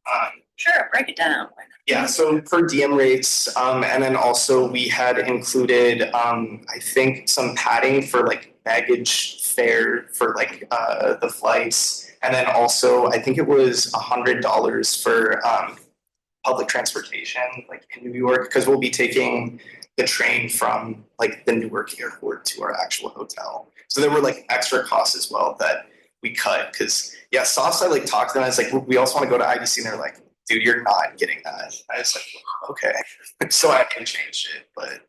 want. Sure, break it down. Yeah, so per diem rates, and then also we had included, I think some padding for like baggage fare for like the flights, and then also I think it was $100 for public transportation, like in New York, because we'll be taking the train from like the Newark airport to our actual hotel. So there were like extra costs as well that we cut because yeah, Sauce, I like talked to them. I was like, we also want to go to IBC, and they're like, dude, you're not getting that. I was like, okay, so I can change it, but.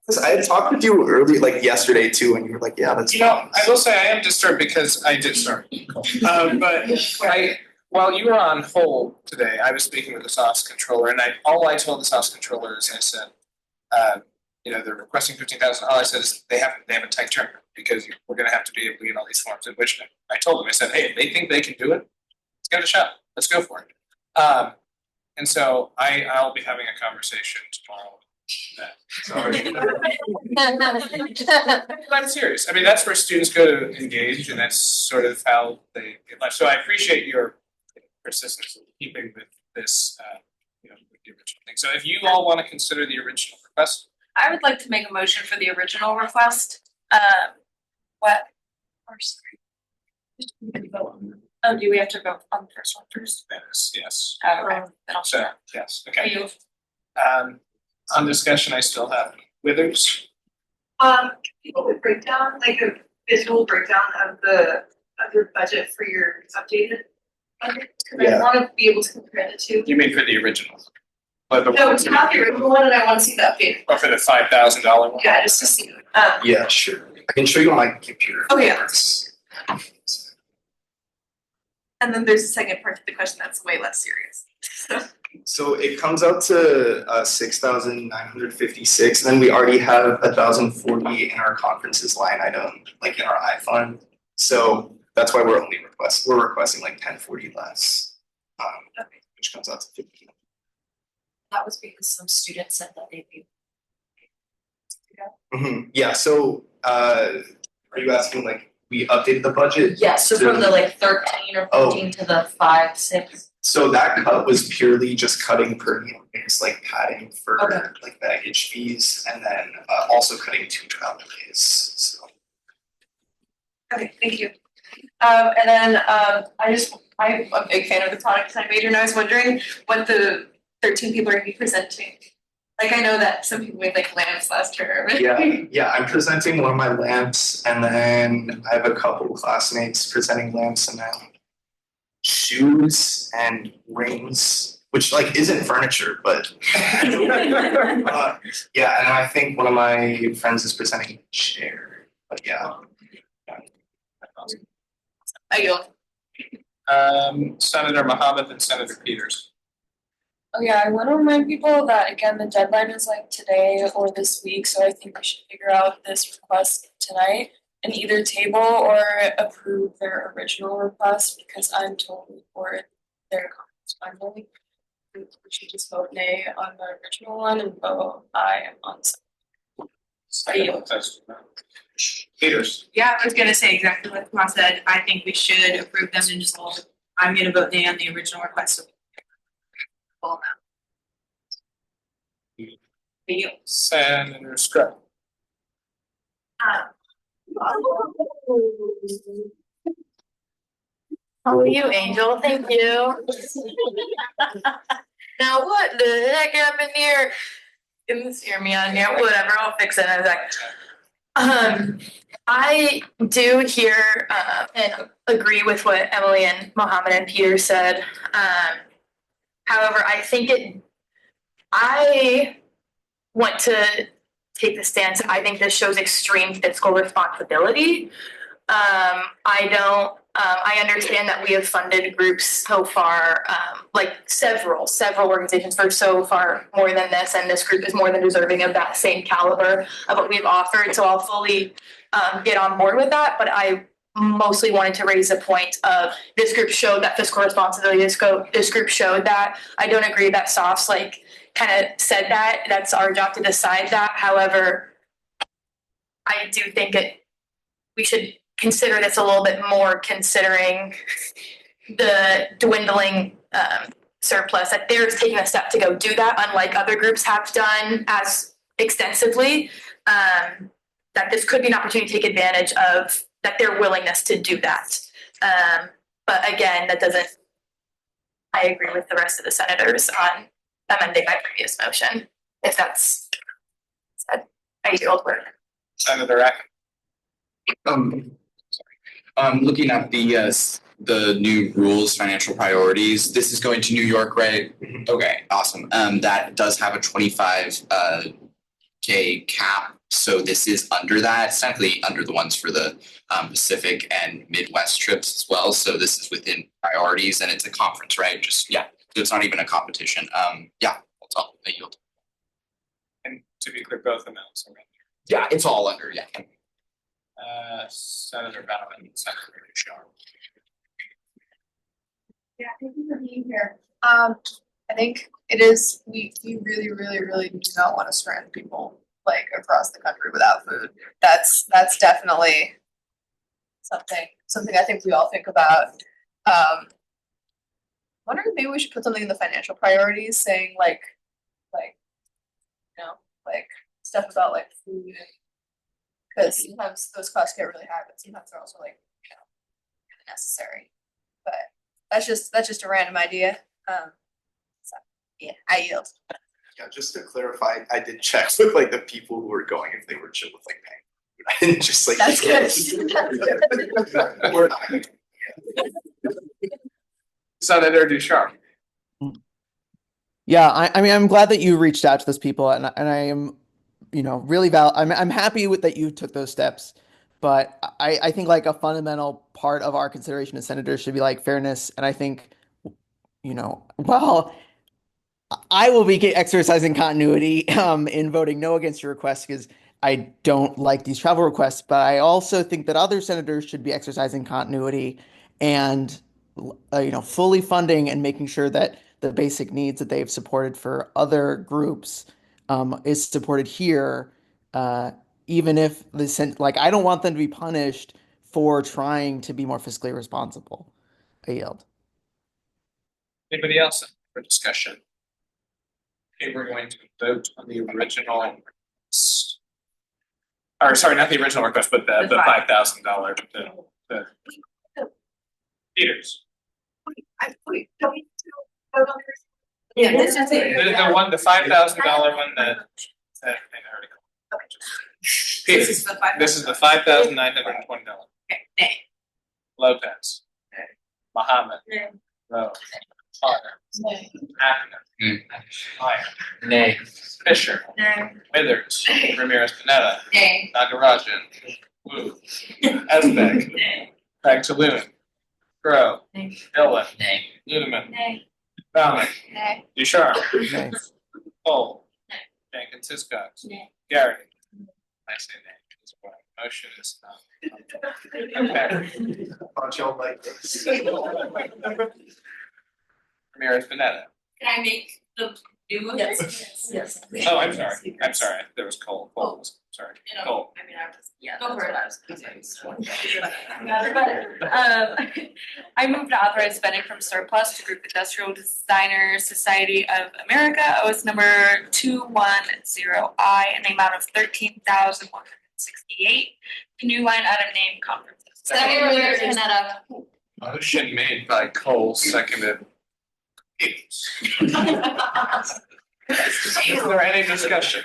Because I had talked with you earlier, like yesterday too, and you were like, "Yeah, that's." You know, I will say I am disturbed because I did start. But while you were on hold today, I was speaking with the sauce controller, and all I told the sauce controller is I said, they're requesting $15,000. All I said is they have a tight turnaround because we're going to have to be able to get all these forms in. Which I told them, I said, hey, if they think they can do it, let's give it a shot. Let's go for it. And so I'll be having a conversation tomorrow. Sorry. I'm serious. I mean, that's where students go to engage, and that's sort of how they get life. So I appreciate your persistence in keeping with this, with the original thing. So if you all want to consider the original request, I would like to make a motion for the original request. What? Or sorry. Oh, do we have to vote on the first one first? Yes. Okay. So yes. Okay. Are you? On discussion, I still have Withers. People would break down like a visual breakdown of your budget for your updated budget. Because I want to be able to compare the two. You mean for the original? No, it's not the original one, and I want to see the updated. Or for the $5,000 one? Yeah, just to see. Yeah, sure. I can show you on my computer. Oh yeah. And then there's a second part to the question that's way less serious. So it comes out to 6,956, and then we already have 1,040 in our conferences line item, like in our iFund. So that's why we're requesting like 1040 less, which comes out to 15. That was because some students said that they'd be. Mm-hmm. Yeah. So are you asking like we updated the budget? Yeah. So from the like 13 or 14 to the 5, 6. So that cut was purely just cutting per diem things like padding for like baggage fees, and then also cutting 2 travel days. So. Okay, thank you. And then I'm a big fan of the product design major, and I was wondering what the 13 people are going to be presenting. Like I know that some people made like lamps last term. Yeah, I'm presenting one of my lamps, and then I have a couple of classmates presenting lamps, and then shoes and rings, which like isn't furniture, but yeah. And I think one of my friends is presenting a chair, but yeah. Senator Mohammed and Senator Peters. Oh yeah, I want to remind people that again the deadline is like today or this week, so I think we should figure out this request tonight and either table or approve their original request because I'm totally for their comments finally. We should just vote nay on the original one and vote aye on Peters. Yeah, I was gonna say exactly what Tomas said. I think we should approve them and just hold. I'm gonna vote nay on the original request. Senator Scrub. Oh, you angel, thank you. Now what the heck happened here? Didn't hear me on here, whatever, I'll fix it in a sec. I do hear and agree with what Emily and Mohammed and Peter said. However, I want to take the stance. I think this shows extreme fiscal responsibility. I understand that we have funded groups so far, like several organizations for so far more than this, and this group is more than deserving of that same caliber of what we've offered. So I'll fully get on board with that. But I mostly wanted to raise the point of this group showed that fiscal responsibility. This group showed that. I don't agree that SOFS kind of said that. That's our job to decide that. However, I do think we should consider this a little bit more, considering the dwindling surplus, that they're taking a step to go do that, unlike other groups have done as extensively, that this could be an opportunity to take advantage of that, their willingness to do that. But again, I agree with the rest of the senators on amending my previous motion, if that's said. I yield work. Senator Eck. Looking at the new rules, financial priorities, this is going to New York, right? Okay, awesome. That does have a 25 K cap, so this is under that. It's technically under the ones for the Pacific and Midwest trips as well. So this is within priorities, and it's a conference, right? Just yeah, so it's not even a competition. Yeah, that's all. I yield. And to be clear, both amounts are under. Yeah, it's all under. Yeah. Senator Bauman, Senator Shaw. Yeah, thank you for being here. I think it is, we really do not want to strand people like across the country without food. That's definitely something I think we all think about. Wondering if maybe we should put something in the financial priorities saying like stuff about like food. Because sometimes those costs get really high, but sometimes they're also like, necessary. But that's just a random idea. So yeah, I yield. Yeah, just to clarify, I did check with like the people who were going if they were chill with like paying. I didn't just like. That's good. We're not. Senator Ducharme. Yeah, I mean, I'm glad that you reached out to those people, and I am, really I'm happy with that you took those steps, but I think like a fundamental part of our consideration as senators should be like fairness, and I think, well, I will be exercising continuity in voting no against your request because I don't like these travel requests, but I also think that other senators should be exercising continuity and fully funding and making sure that the basic needs that they've supported for other groups is supported here, even if I don't want them to be punished for trying to be more fiscally responsible. I yield. Anybody else for discussion? Okay, we're going to vote on the original, or sorry, not the original request, but the $5,000. Peters. Yeah, this is it. The $5,000 one that I already called. Peters. This is the $5,920. Nay. Lopez. Nay. Muhammad. Nay. Rowe. Potter. Nay. Acton. Meyer. Nay. Fisher. Nay. Withers. Ramirez Pineda. Nay. Nagarajan. Wu. Esbeck. Pagtaloon. Crow. Nay. Dillon. Nay. Ludeman. Nay. Bauman. Nay. Ducharme. Nay. Cole. Nay. Jenkins Hiscox. Nay. Garrity. I say nay. That's why motion is not. Okay. Bunch y'all like this. Ramirez Pineda. Can I make the new one? Yes. Oh, I'm sorry. There was Cole. Cole. Sorry. Cole. I mean, I was, yeah, go for it. I moved to authorize spending from surplus to Group Industrial Designers Society of America, OS number 210I, in the amount of $13,168. New line item name conferences. Second, Motion made by Cole, seconded. Is there any discussion?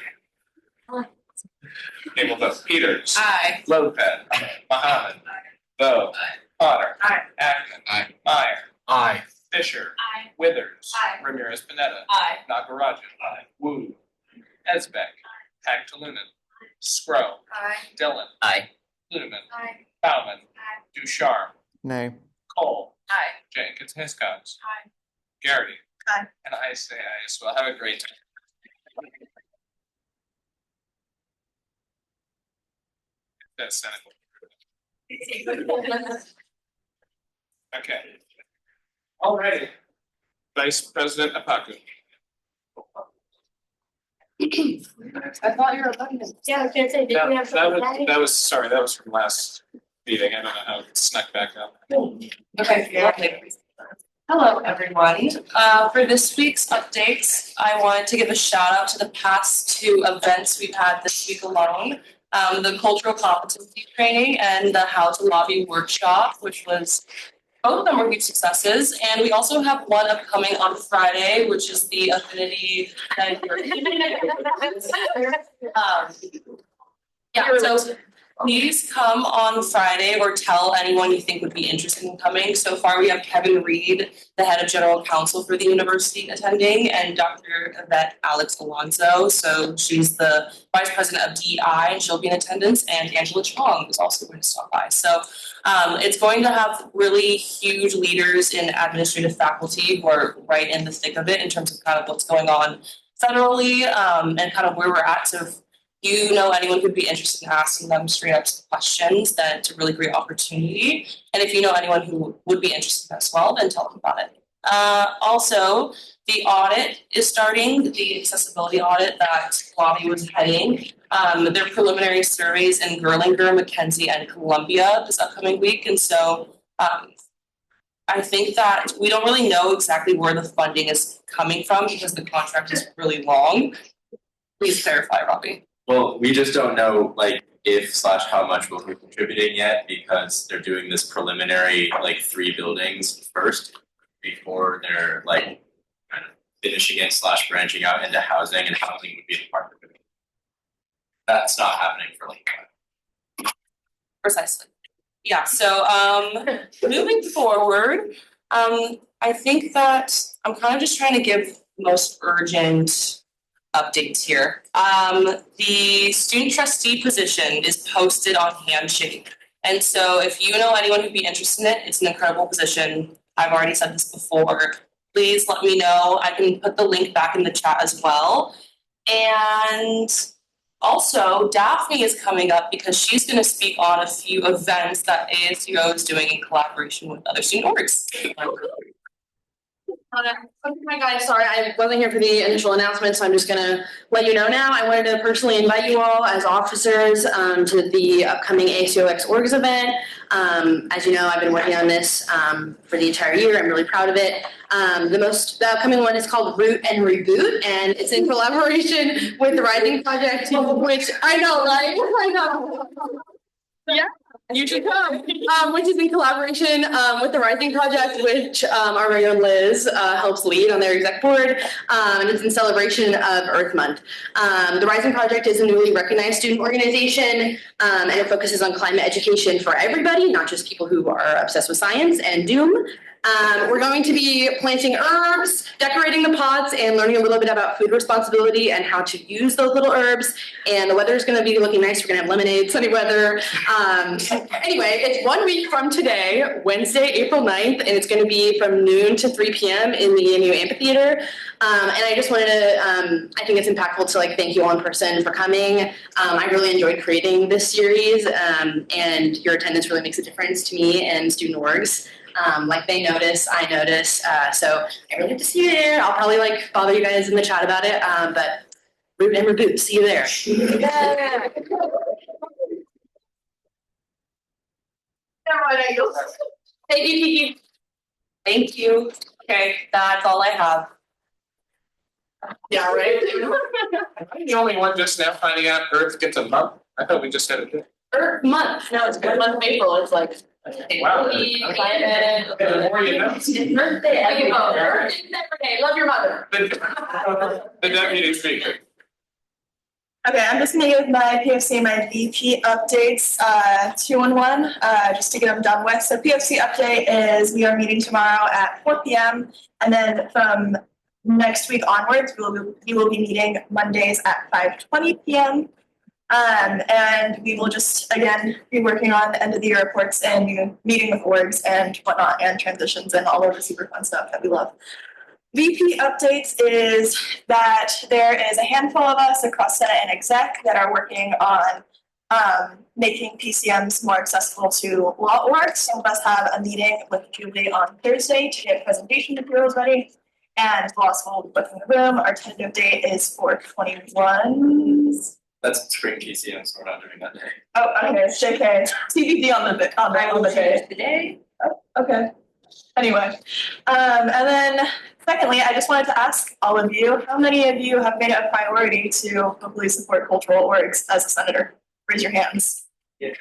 Okay, we'll vote. Peters. Aye. Lopez. Muhammad. Bowe. Potter. Aye. Acton. Aye. Meyer. Aye. Fisher. Aye. Withers. Aye. Ramirez Pineda. Aye. Nagarajan. Aye. Wu. Esbeck. Pagtaloon. Scrow. Aye. Dillon. Aye. Ludeman. Aye. Bauman. Aye. Ducharme. Nay. Cole. Aye. Jenkins Hiscox. Aye. Garrity. Aye. And I say aye as well. Have a great time. That's Senate. Okay. Alrighty. Vice President Apaku. I thought you were voting. Yeah, I was gonna say, did we have something? That was from last meeting. I don't know how it snuck back up. Okay. Hello, everyone. For this week's updates, I wanted to give a shout out to the past two events we've had this week alone. The cultural competency training and the how to lobby workshop, which was Both of them were huge successes, and we also have one upcoming on Friday, which is the Affinity. Yeah, so please come on Friday or tell anyone you think would be interested in coming. So far, we have Kevin Reed, the head of general counsel for the university, attending, and Dr. Yvette Alex Alonso. So she's the vice president of DEI, and she'll be in attendance, and Angela Chong is also going to stop by. So it's going to have really huge leaders in administrative faculty who are right in the thick of it in terms of kind of what's going on federally and kind of where we're at. So if you know anyone who'd be interested in asking them straight up questions, then it's a really great opportunity. And if you know anyone who would be interested as well, then tell them about it. Also, the audit is starting, the accessibility audit that Bobby was heading. Their preliminary surveys in Gurlinger, Mackenzie, and Columbia this upcoming week. And so I think that we don't really know exactly where the funding is coming from because the contract is really long. Please clarify, Robbie. Well, we just don't know like if/how much we'll be contributing yet because they're doing this preliminary like 3 buildings first before they're like kind of finishing it / branching out into housing, and housing would be the part of it. That's not happening for like Precisely. Yeah, so moving forward, I think that I'm kind of just trying to give most urgent updates here. The student trustee position is posted on Handshake. And so if you know anyone who'd be interested in it, it's an incredible position. I've already said this before. Please let me know. I can put the link back in the chat as well. And also, Daphne is coming up because she's going to speak on a few events that ASUO is doing in collaboration with other student orgs. Hi guys, sorry I wasn't here for the initial announcement, so I'm just gonna let you know now. I wanted to personally invite you all as officers to the upcoming ASUOX Orgs event. As you know, I've been working on this for the entire year. I'm really proud of it. The upcoming one is called Root and Reboot, and it's in collaboration with the Rising Project, which I know, right? I know. Yeah. You should come. Which is in collaboration with the Rising Project, which our very own Liz helps lead on their exec board, and it's in celebration of Earth Month. The Rising Project is a newly recognized student organization, and it focuses on climate education for everybody, not just people who are obsessed with science and doom. We're going to be planting herbs, decorating the pots, and learning a little bit about food responsibility and how to use those little herbs. And the weather is going to be looking nice. We're going to have lemonade, sunny weather. Anyway, it's 1 week from today, Wednesday, April 9th, and it's going to be from noon to 3 p.m. in the AMU Amphitheater. And I just wanted to, I think it's impactful to like thank you all in person for coming. I really enjoyed creating this series, and your attendance really makes a difference to me and student orgs. Like they notice, I notice. So I really hope to see you there. I'll probably like bother you guys in the chat about it. But Root and Reboot, see you there. Yeah. Thank you, Kiki. Thank you. Okay, that's all I have. Yeah, right. I'm the only one just now finding out Earth gets a month. I thought we just had a Earth month. No, it's good month of April. It's like wow. climate. The more you know. It's Earth Day. Earth Day. Love your mother. The deputy speaker. Okay, I'm just gonna give my PFC and my VP updates, 2 in 1, just to get them done with. So PFC update is we are meeting tomorrow at 4 p.m. and then from next week onwards, we will be meeting Mondays at 5:20 p.m. And we will just, again, be working on the end of the year reports and meeting with orgs and whatnot and transitions and all of the super fun stuff that we love. VP updates is that there is a handful of us across Senate and Exec that are working on making PCMs more accessible to law orgs. Some of us have a meeting with Julie on Thursday to get presentation materials ready, and law school will be booking the room. Our tentative date is 4/21. That's spring PCM, so we're not doing that day. Oh, okay, JK. TBD on the day. Today. Oh, okay. Anyway, and then secondly, I just wanted to ask all of you, how many of you have made it a priority to hopefully support cultural orgs as a senator? Raise your hands. Yeah.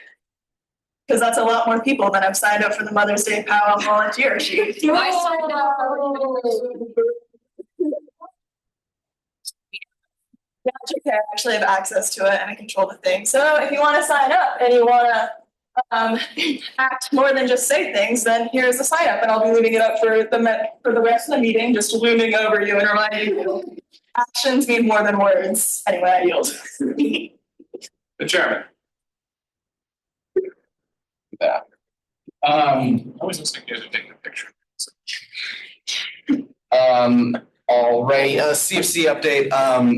Cause that's a lot more people than have signed up for the Mother's Day powwow volunteer sheet. I signed up. Yeah, okay, I actually have access to it and I control the thing. So if you wanna sign up and you wanna act more than just say things, then here's the sign up and I'll be leaving it up for the rest of the meeting, just looming over you and reminding you. Actions mean more than words. Anyway, I yield. The chairman. Yeah. I was listening to you taking a picture. All right, CFC update.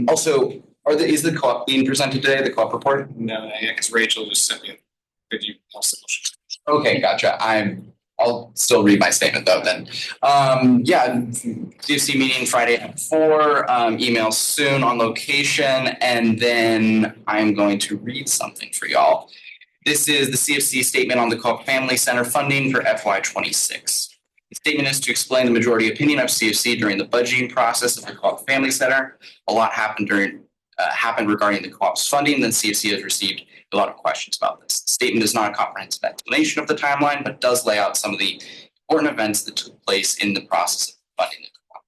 Also, is the co-op being presented today, the co-op report? No, yeah, because Rachel just sent me. Could you also? Okay, gotcha. I'll still read my statement though then. Yeah, CFC meeting Friday at 4, email soon on location, and then I'm going to read something for y'all. This is the CFC statement on the Co-op Family Center funding for FY26. The statement is to explain the majority opinion of CFC during the budgeting process of the Co-op Family Center. A lot happened regarding the co-op's funding, then CFC has received a lot of questions about this. The statement is not a comprehensive explanation of the timeline, but does lay out some of the important events that took place in the process of funding the co-op.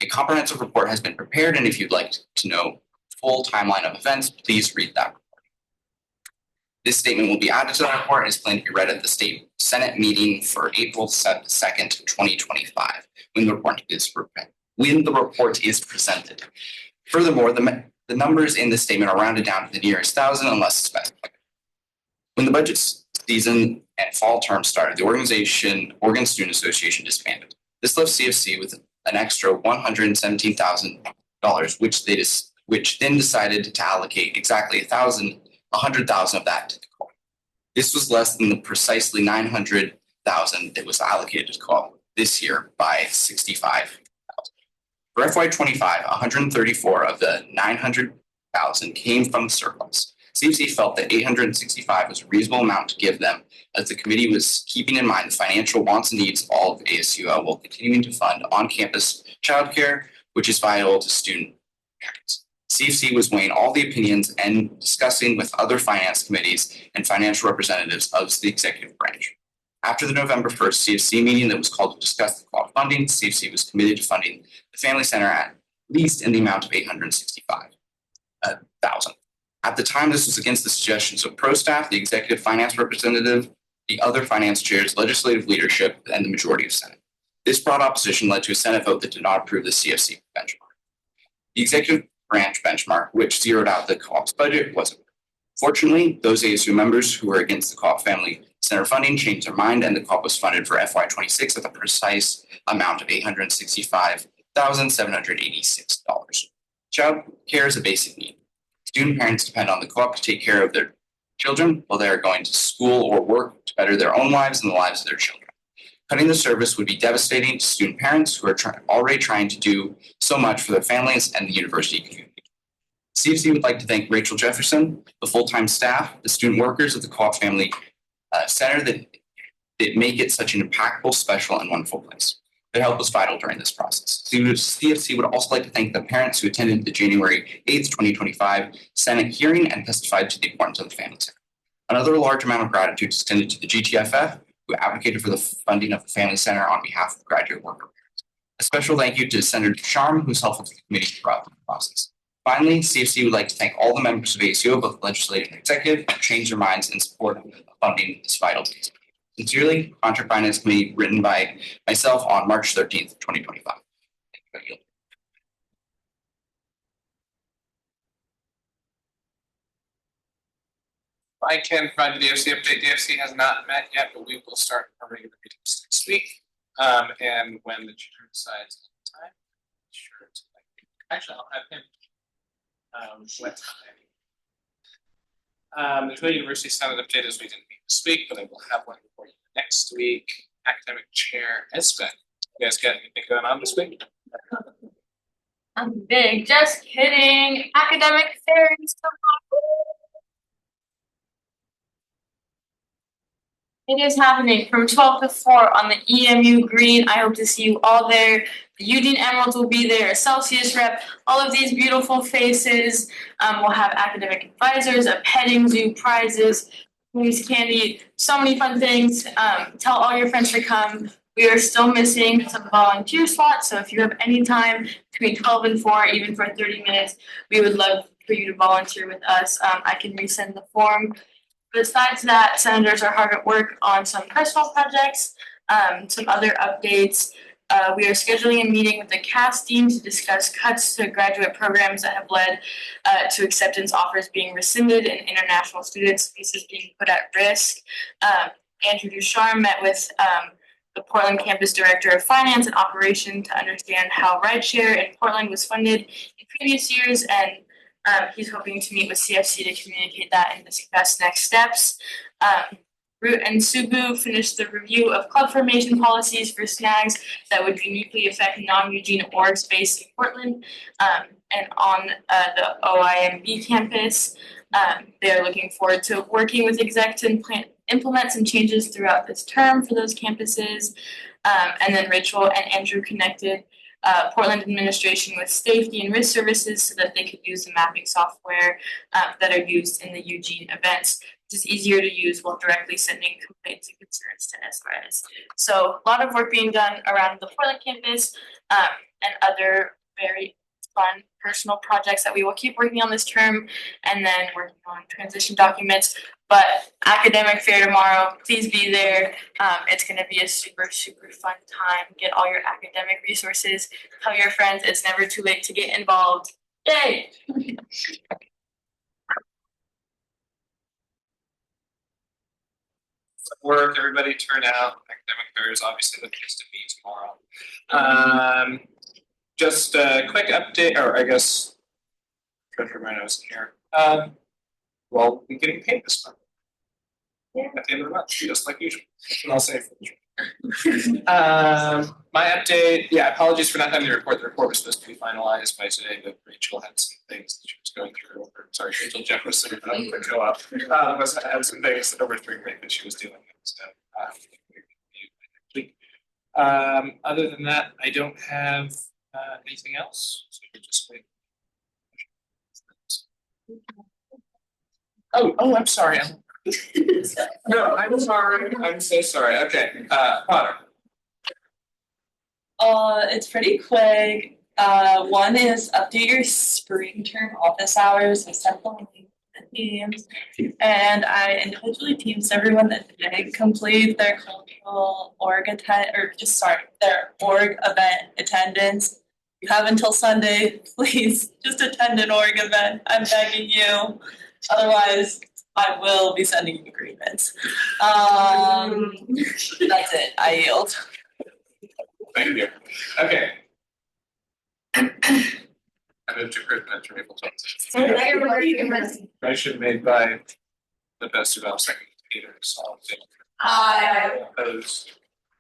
A comprehensive report has been prepared, and if you'd like to know the full timeline of events, please read that report. This statement will be added to the report and is planned to be read at the State Senate meeting for April 2nd, 2025, when the report is presented. Furthermore, the numbers in this statement are rounded down to the nearest thousand unless specified. When the budget season and fall term started, the Oregon Student Association disbanded. This left CFC with an extra $117,000, which then decided to allocate exactly $100,000 of that to the co-op. This was less than the precisely $900,000 that was allocated to the co-op this year by $65,000. For FY25, 134 of the 900,000 came from the surplus. CFC felt that 865 was a reasonable amount to give them, as the committee was keeping in mind the financial wants and needs of all of ASUO while continuing to fund on-campus childcare, which is vital to student parents. CFC was weighing all the opinions and discussing with other finance committees and financial representatives of the executive branch. After the November 1st CFC meeting that was called to discuss the co-op funding, CFC was committed to funding the Family Center at least in the amount of $865,000. At the time, this was against the suggestions of pro staff, the executive finance representative, the other finance chairs, legislative leadership, and the majority of Senate. This broad opposition led to a Senate vote that did not approve the CFC benchmark. The executive branch benchmark, which zeroed out the co-op's budget, wasn't. Fortunately, those ASU members who were against the Co-op Family Center funding changed their mind, and the co-op was funded for FY26 at a precise amount of $865,786. Child care is a basic need. Student parents depend on the co-op to take care of their children while they are going to school or work to better their own lives and the lives of their children. Cutting the service would be devastating to student parents who are already trying to do so much for their families and the university community. CFC would like to thank Rachel Jefferson, the full-time staff, the student workers of the Co-op Family Center that make it such an impactful, special, and wonderful place. Their help was vital during this process. CFC would also like to thank the parents who attended the January 8th, 2025 Senate hearing and testified to the importance of the Family Center. Another large amount of gratitude is extended to the GTFF, who advocated for the funding of the Family Center on behalf of graduate worker parents. A special thank you to Senator Sharm, who's helpful to the committee throughout the process. Finally, CFC would like to thank all the members of ASUO, both legislative and executive, who changed their minds in support of funding this vital piece. Sincerely, Contract Finance Committee, written by myself on March 13th, 2025. Thank you. I can provide the DFC update. DFC has not met yet, but we will start our regular meetings next week. And when the chair decides on time, sure. Actually, I'll have him. What time? There's no University Senate update as we didn't meet this week, but I will have one for you next week. Academic Chair Espen. You guys got anything going on this week? I'm big, just kidding. Academic fairies. It is happening from 12 to 4 on the EMU Green. I hope to see you all there. The Eugene Emeralds will be there, a Celsius rep, all of these beautiful faces. We'll have academic advisors, a petting zoo, prizes, news, candy, so many fun things. Tell all your friends to come. We are still missing some volunteer slots, so if you have any time between 12 and 4, even for 30 minutes, we would love for you to volunteer with us. I can resend the form. Besides that, senators are hard at work on some personal projects, some other updates. We are scheduling a meeting with the CAS team to discuss cuts to graduate programs that have led to acceptance offers being rescinded and international students' visas being put at risk. Andrew Ducharme met with the Portland Campus Director of Finance and Operation to understand how rideshare in Portland was funded in previous years, and he's hoping to meet with CFC to communicate that and discuss next steps. Root and Subu finished the review of club formation policies for snags that would uniquely affect non-Eugene orgs based in Portland and on the OIMB campus. They are looking forward to working with exec to implement some changes throughout this term for those campuses. And then Rachel and Andrew connected Portland administration with safety and risk services so that they could use the mapping software that are used in the Eugene events, which is easier to use while directly sending complaints and concerns to SRS. So a lot of work being done around the Portland campus and other very fun personal projects that we will keep working on this term, and then working on transition documents. But academic fair tomorrow, please be there. It's going to be a super, super fun time. Get all your academic resources. Tell your friends it's never too late to get involved. Yay! Work, everybody turn out. Academic fair is obviously the place to be tomorrow. Just a quick update, or I guess, Treasurer Reno's in here. Well, we're getting paid this month. At the end of the month, just like usual. And I'll say my update, yeah, apologies for not having the report. The report was supposed to be finalized by today, but Rachel had some things that she was going through. Sorry, Rachel Jefferson, the co-op, had some things over spring break that she was dealing with. So, other than that, I don't have anything else. So we'll just wait. Oh, I'm sorry. No, I'm sorry. I'm so sorry. Okay, Potter. It's pretty quick. One is update your spring term office hours. I sent the link to the teams, and I individually teamed everyone that did complete their cultural org their org event attendance. You have until Sunday. Please just attend an org event. I'm begging you. Otherwise, I will be sending you agreements. That's it. I yield. Thank you. Okay. I moved to Christmas for April 26th. Motion made by the best of all, second Peter. Opposed.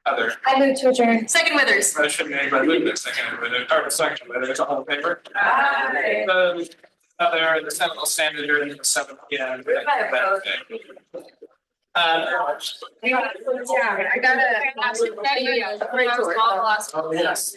Other. I move to adjourn. Second Withers. Motion made by Lucas, second Withers, all in favor? Aye. Other, the Senate will stand adjourned at 7 p.m. I gotta. Oh, yes.